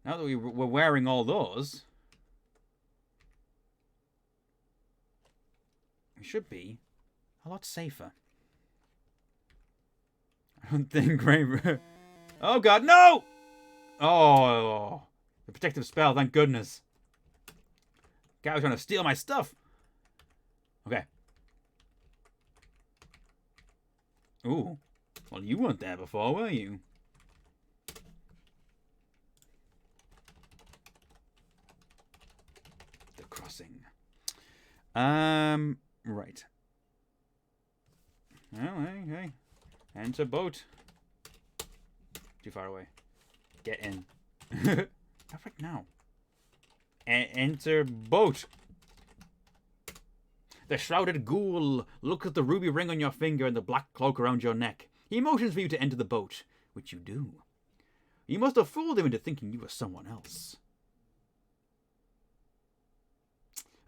Now that we're wearing all those, we should be a lot safer. I don't think Oh god, no! Oh, the protective spell, thank goodness. Guy was trying to steal my stuff. Okay. Ooh. Well, you weren't there before, were you? The crossing. Right. Oh, hey. Enter boat. Too far away. Get in. Not right now. Enter boat. The shrouded ghoul looks at the ruby ring on your finger and the black cloak around your neck. He motions for you to enter the boat, which you do. You must have fooled him into thinking you were someone else.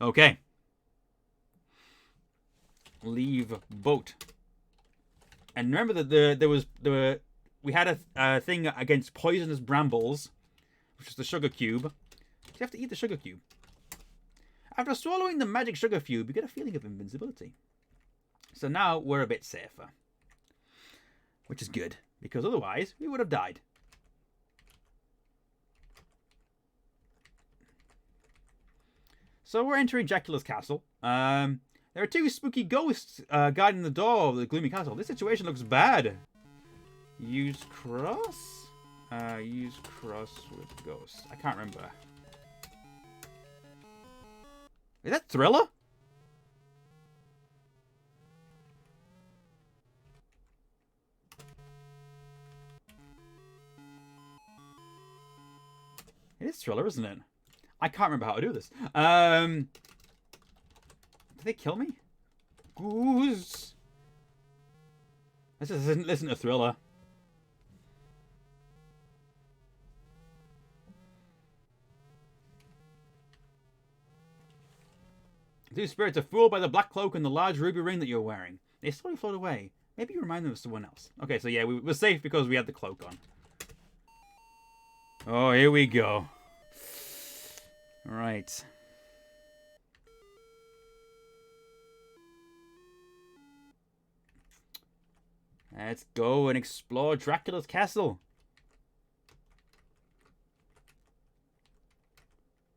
Okay. Leave boat. And remember that we had a thing against poisonous brambles, which is the sugar cube. You have to eat the sugar cube. After swallowing the magic sugar cube, you get a feeling of invincibility. So now we're a bit safer. Which is good, because otherwise we would have died. So we're entering Dracula's castle. There are two spooky ghosts guarding the door of the gloomy castle. This situation looks bad. Use cross? Use cross with ghost. I can't remember. Is that Thriller? It is Thriller, isn't it? I can't remember how to do this. Did they kill me? Goose. This isn't listen to Thriller. The two spirits are fooled by the black cloak and the large ruby ring that you're wearing. They slowly float away. Maybe you remind them of someone else. Okay, so yeah, we were safe because we had the cloak on. Oh, here we go. Right. Let's go and explore Dracula's castle.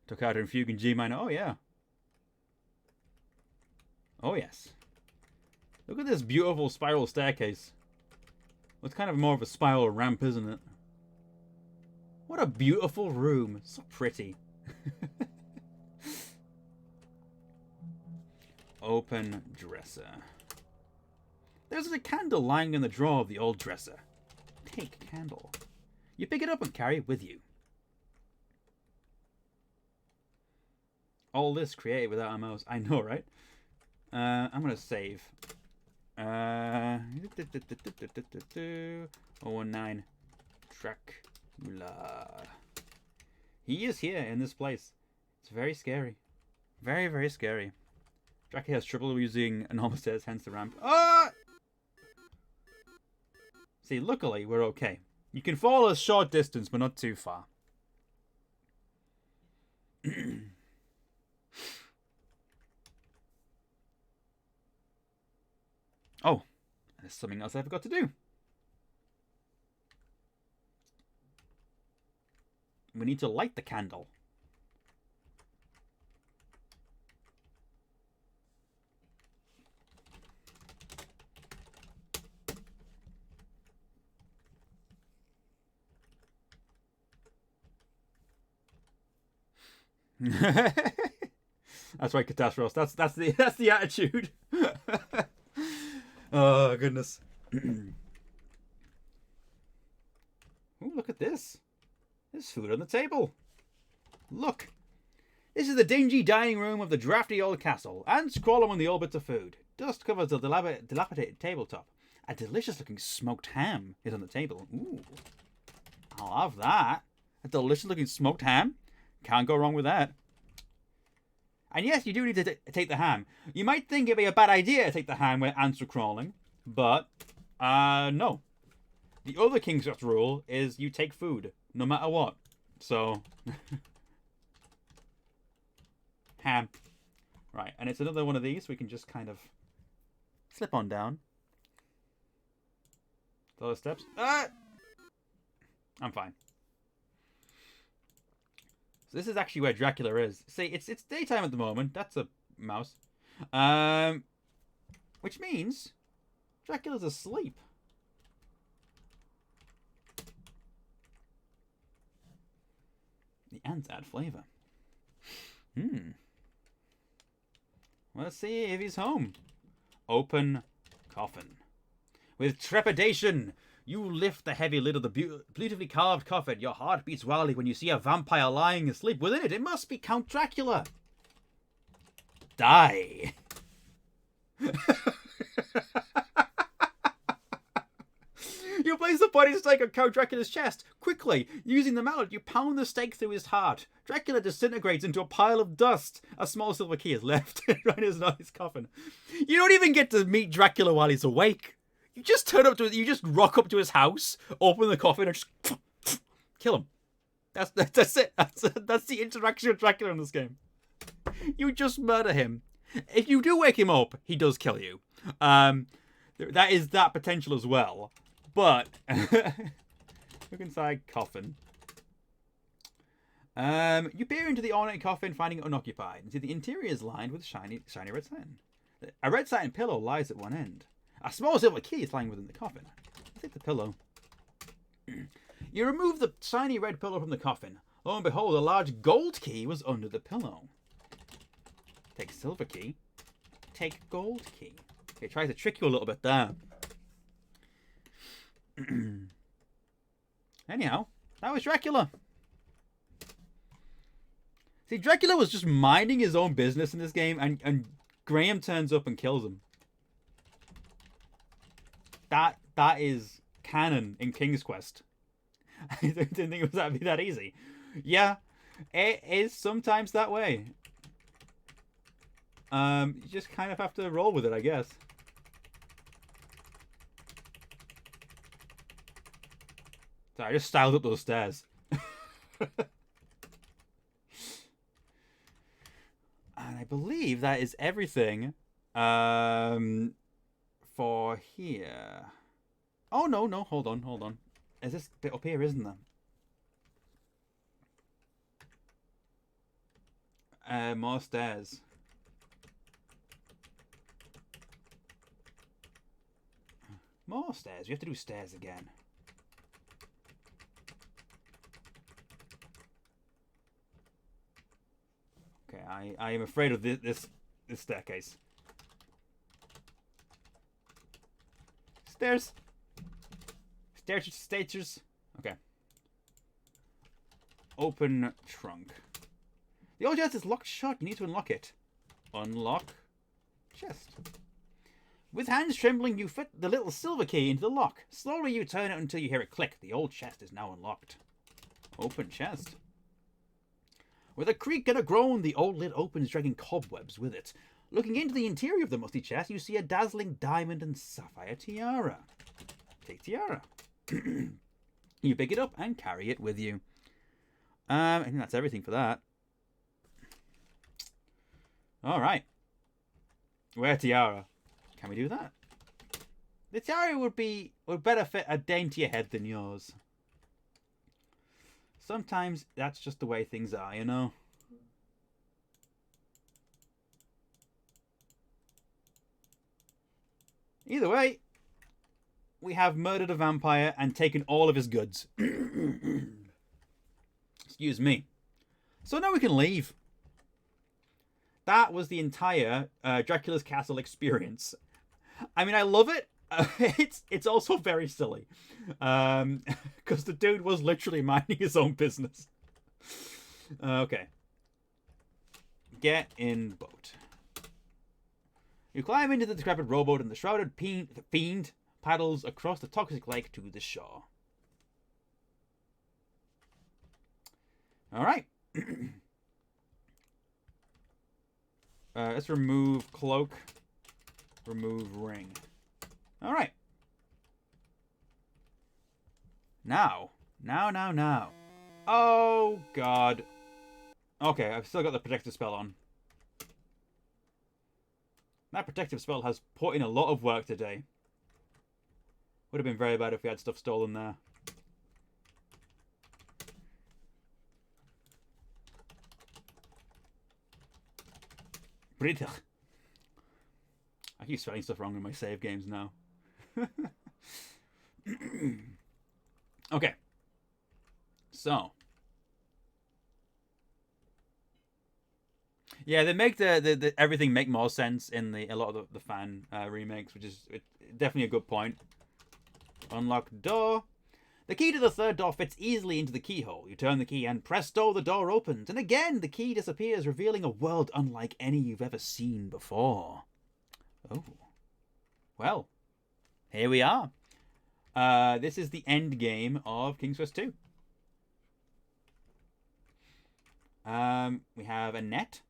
Took out in fugue and G minor. Oh, yeah. Oh, yes. Look at this beautiful spiral staircase. It's kind of more of a spiral ramp, isn't it? What a beautiful room. So pretty. Open dresser. There's a candle lying in the drawer of the old dresser. Take candle. You pick it up and carry it with you. All this created without a mouse. I know, right? I'm going to save. 019 Dracula. He is here in this place. It's very scary. Very, very scary. Dracula has trouble using normal stairs, hence the ramp. Ah! See, luckily, we're okay. You can fall a short distance, but not too far. Oh, there's something else I forgot to do. We need to light the candle. That's right, Catastrophe. That's the attitude. Oh goodness. Ooh, look at this. There's food on the table. Look. This is the dingy dining room of the drafty old castle. Ants crawl among the old bits of food. Dust covers the dilapidated tabletop. A delicious looking smoked ham is on the table. Ooh. I'll have that. A delicious looking smoked ham. Can't go wrong with that. And yes, you do need to take the ham. You might think it'd be a bad idea to take the ham where ants are crawling. But, no. The other King's Cross rule is you take food, no matter what. So, ham. Right, and it's another one of these. We can just kind of slip on down. Those steps. Ah! I'm fine. So this is actually where Dracula is. See, it's daytime at the moment. That's a mouse. Which means Dracula's asleep. The ants add flavor. Let's see if he's home. Open coffin. With trepidation, you lift the heavy lid of the beautifully carved coffin. Your heart beats wildly when you see a vampire lying asleep within it. It must be Count Dracula. Die. You place the body stake on Count Dracula's chest. Quickly, using the mallet, you pound the stake through his heart. Dracula disintegrates into a pile of dust. A small silver key is left right in his coffin. You don't even get to meet Dracula while he's awake. You just you just rock up to his house, open the coffin, and just kill him. That's it. That's the interaction with Dracula in this game. You just murder him. If you do wake him up, he does kill you. That is that potential as well. But look inside coffin. You peer into the ornate coffin, finding it unoccupied, and see the interior is lined with shiny red satin. A red satin pillow lies at one end. A small silver key is lying within the coffin. I'll take the pillow. You remove the shiny red pillow from the coffin. Lo and behold, a large gold key was under the pillow. Take silver key. Take gold key. Okay, tries to trick you a little bit there. Anyhow, that was Dracula. See, Dracula was just minding his own business in this game, and Graham turns up and kills him. That is canon in King's Quest. I didn't think it was that easy. Yeah, it is sometimes that way. You just kind of have to roll with it, I guess. Sorry, I just styled up those stairs. And I believe that is everything for here. Oh, no, no. Hold on, hold on. Is this bit up here, isn't there? More stairs. More stairs. We have to do stairs again. Okay, I am afraid of this staircase. Stairs. Stairs. Okay. Open trunk. The old chest is locked shut. You need to unlock it. Unlock chest. With hands trembling, you fit the little silver key into the lock. Slowly you turn it until you hear it click. The old chest is now unlocked. Open chest. With a creak and a groan, the old lid opens, dragging cobwebs with it. Looking into the interior of the musty chest, you see a dazzling diamond and sapphire tiara. Take tiara. You pick it up and carry it with you. I think that's everything for that. Alright. Wear tiara. Can we do that? The tiara would better fit a daintier head than yours. Sometimes that's just the way things are, you know. Either way, we have murdered a vampire and taken all of his goods. Excuse me. So now we can leave. That was the entire Dracula's Castle experience. I mean, I love it. It's also very silly. Because the dude was literally minding his own business. Okay. Get in boat. You climb into the decrepit rowboat and the shrouded fiend paddles across the toxic lake to the shore. Alright. Let's remove cloak. Remove ring. Alright. Now. Oh, God. Okay, I've still got the protective spell on. That protective spell has put in a lot of work today. Would have been very bad if we had stuff stolen there. Britta. I keep spelling stuff wrong in my save games now. Okay. So. Yeah, they make the everything make more sense in a lot of the fan remakes, which is definitely a good point. Unlock door. The key to the third door fits easily into the keyhole. You turn the key and presto, the door opens. And again, the key disappears, revealing a world unlike any you've ever seen before. Oh. Well, here we are. This is the end game of King's Quest 2. We have a net.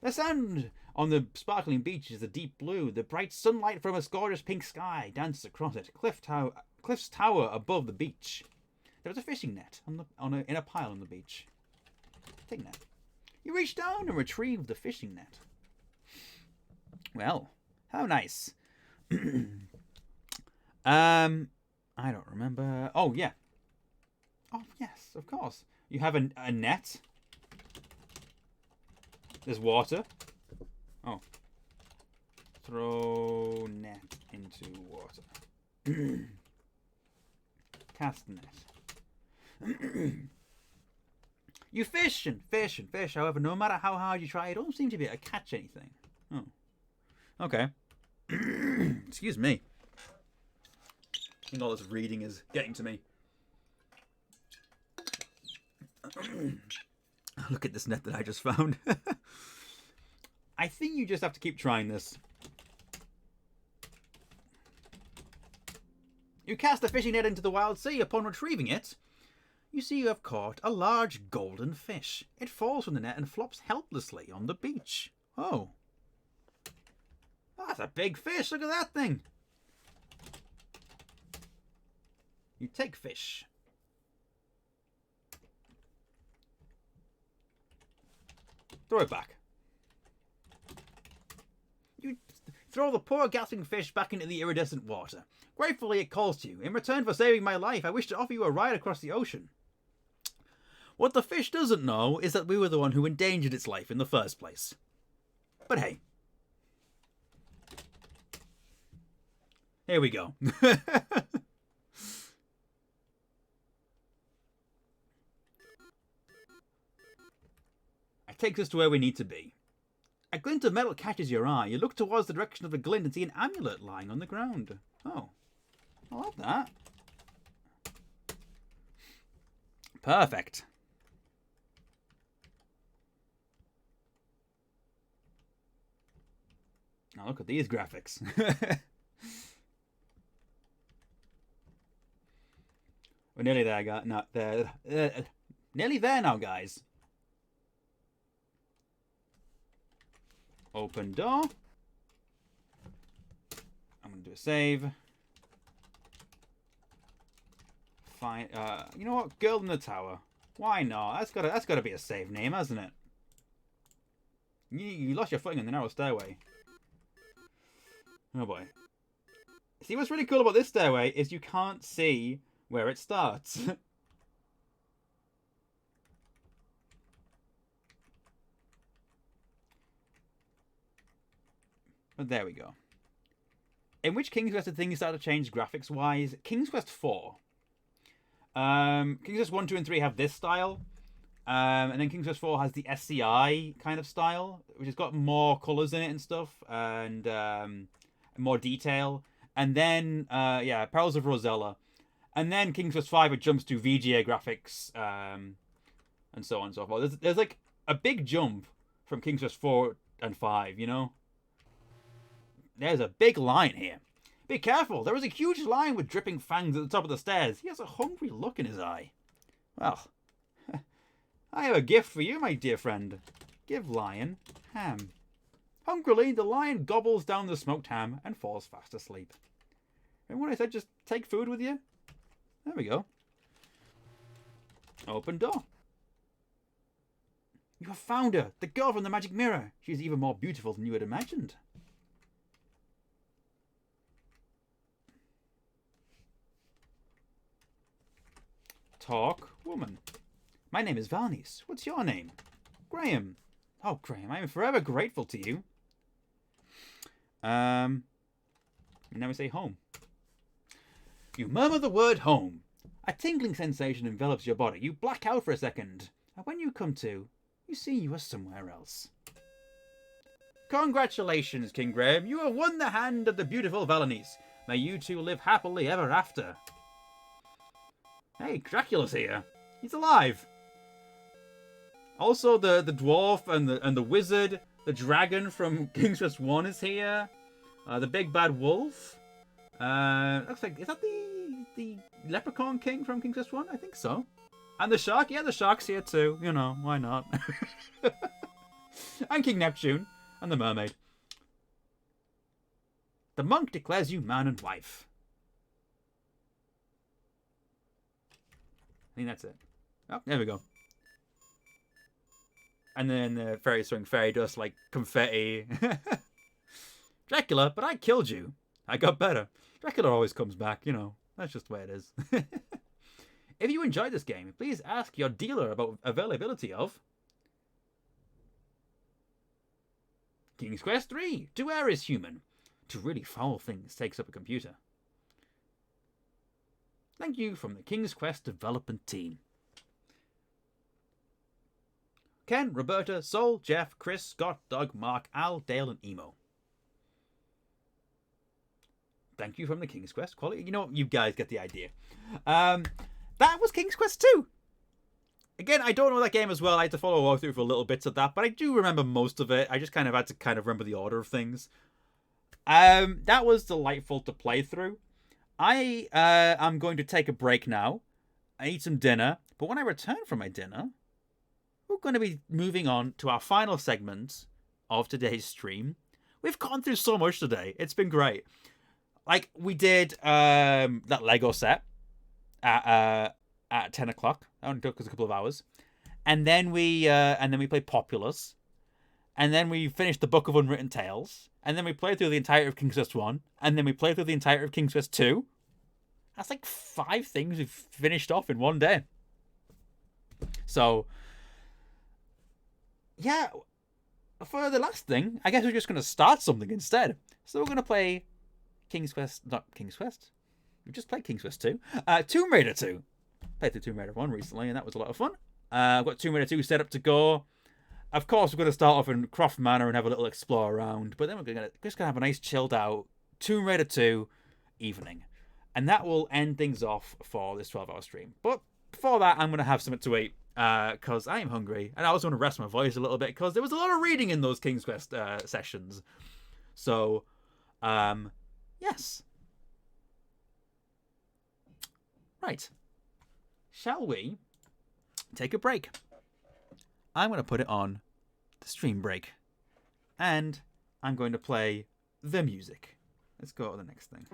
The sand on the sparkling beach is a deep blue. The bright sunlight from a gorgeous pink sky dances across it. Cliffs tower above the beach. There is a fishing net in a pile on the beach. Take net. You reach down and retrieve the fishing net. Well, how nice. I don't remember. Oh, yeah. Oh, yes, of course. You have a net. There's water. Oh. Throw net into water. Cast net. You fish and fish and fish. However, no matter how hard you try, you don't seem to be able to catch anything. Oh. Okay. Excuse me. I think all this reading is getting to me. Look at this net that I just found. I think you just have to keep trying this. You cast the fishing net into the wild sea. Upon retrieving it, you see you have caught a large golden fish. It falls from the net and flops helplessly on the beach. Oh. That's a big fish. Look at that thing. You take fish. Throw it back. throw the poor gasping fish back into the iridescent water. Gratefully, it calls to you. In return for saving my life, I wish to offer you a ride across the ocean. What the fish doesn't know is that we were the one who endangered its life in the first place. But hey. Here we go. It takes us to where we need to be. A glint of metal catches your eye. You look towards the direction of the glint and see an amulet lying on the ground. Oh, I like that. Perfect. Now look at these graphics. We're nearly there, guys. No, nearly there now, guys. Open door. I'm gonna do a save. Fine. You know what? Girl in the tower. Why not? That's gotta be a save name, hasn't it? You lost your footing in the narrow stairway. Oh boy. See, what's really cool about this stairway is you can't see where it starts. But there we go. In which King's Quest did things start to change graphics-wise? King's Quest 4. King's Quest 1, 2, and 3 have this style. And then King's Quest 4 has the SCI kind of style, which has got more colours in it and stuff, and more detail. And then, yeah, Perils of Rosella. And then King's Quest 5, it jumps to VGA graphics, and so on and so forth. There's like a big jump from King's Quest 4 and 5, you know? There's a big line here. Be careful, there is a huge lion with dripping fangs at the top of the stairs. He has a hungry look in his eye. Well, I have a gift for you, my dear friend. Give lion ham. Hungrily, the lion gobbles down the smoked ham and falls fast asleep. Remember when I said just take food with you? There we go. Open door. You have found her, the girl from the magic mirror. She's even more beautiful than you had imagined. Talk, woman. My name is Valnice. What's your name? Graham. Oh, Graham, I am forever grateful to you. Now we say home. You murmur the word home. A tingling sensation envelops your body. You black out for a second. And when you come to, you see you are somewhere else. Congratulations, King Graham. You have won the hand of the beautiful Valnice. May you two live happily ever after. Hey, Dracula's here. He's alive. Also, the dwarf and the wizard, the dragon from King's Quest 1 is here. The big bad wolf. Looks like, is that the leprechaun king from King's Quest 1? I think so. And the shark, yeah, the shark's here too. You know, why not? And King Neptune and the mermaid. The monk declares you man and wife. I think that's it. Oh, there we go. And then the fairies throwing fairy dust like confetti. Dracula, but I killed you. I got better. Dracula always comes back, you know. That's just the way it is. If you enjoyed this game, please ask your dealer about availability of King's Quest 3. To err is human. To really foul things takes up a computer. Thank you from the King's Quest development team. Ken, Roberta, Sol, Jeff, Chris, Scott, Doug, Mark, Al, Dale, and Emo. Thank you from the King's Quest quality. You know what? You guys get the idea. That was King's Quest 2. Again, I don't know that game as well. I had to follow through for little bits of that, but I do remember most of it. I just kind of had to remember the order of things. That was delightful to play through. I am going to take a break now. I eat some dinner, but when I return from my dinner, we're going to be moving on to our final segment of today's stream. We've gone through so much today. It's been great. Like, we did that Lego set at 10 o'clock. That only took us a couple of hours. And then we played Populous. And then we finished the Book of Unwritten Tales. and then we played through the entirety of King's Quest 1, and then we played through the entirety of King's Quest 2. That's like 5 things we've finished off in one day. So, yeah, for the last thing, I guess we're just going to start something instead. So we're going to play not King's Quest. We just played King's Quest 2. Tomb Raider 2. Played through Tomb Raider 1 recently, and that was a lot of fun. I've got Tomb Raider 2 set up to go. Of course, we're going to start off in Croft Manor and have a little explore around, but then we're just going to have a nice chilled out Tomb Raider 2 evening. And that will end things off for this 12-hour stream. But before that, I'm going to have something to eat, because I am hungry, and I also want to rest my voice a little bit, because there was a lot of reading in those King's Quest sessions. So, yes. Right. Shall we take a break? I'm going to put it on the stream break. And I'm going to play the music. Let's go to the next thing.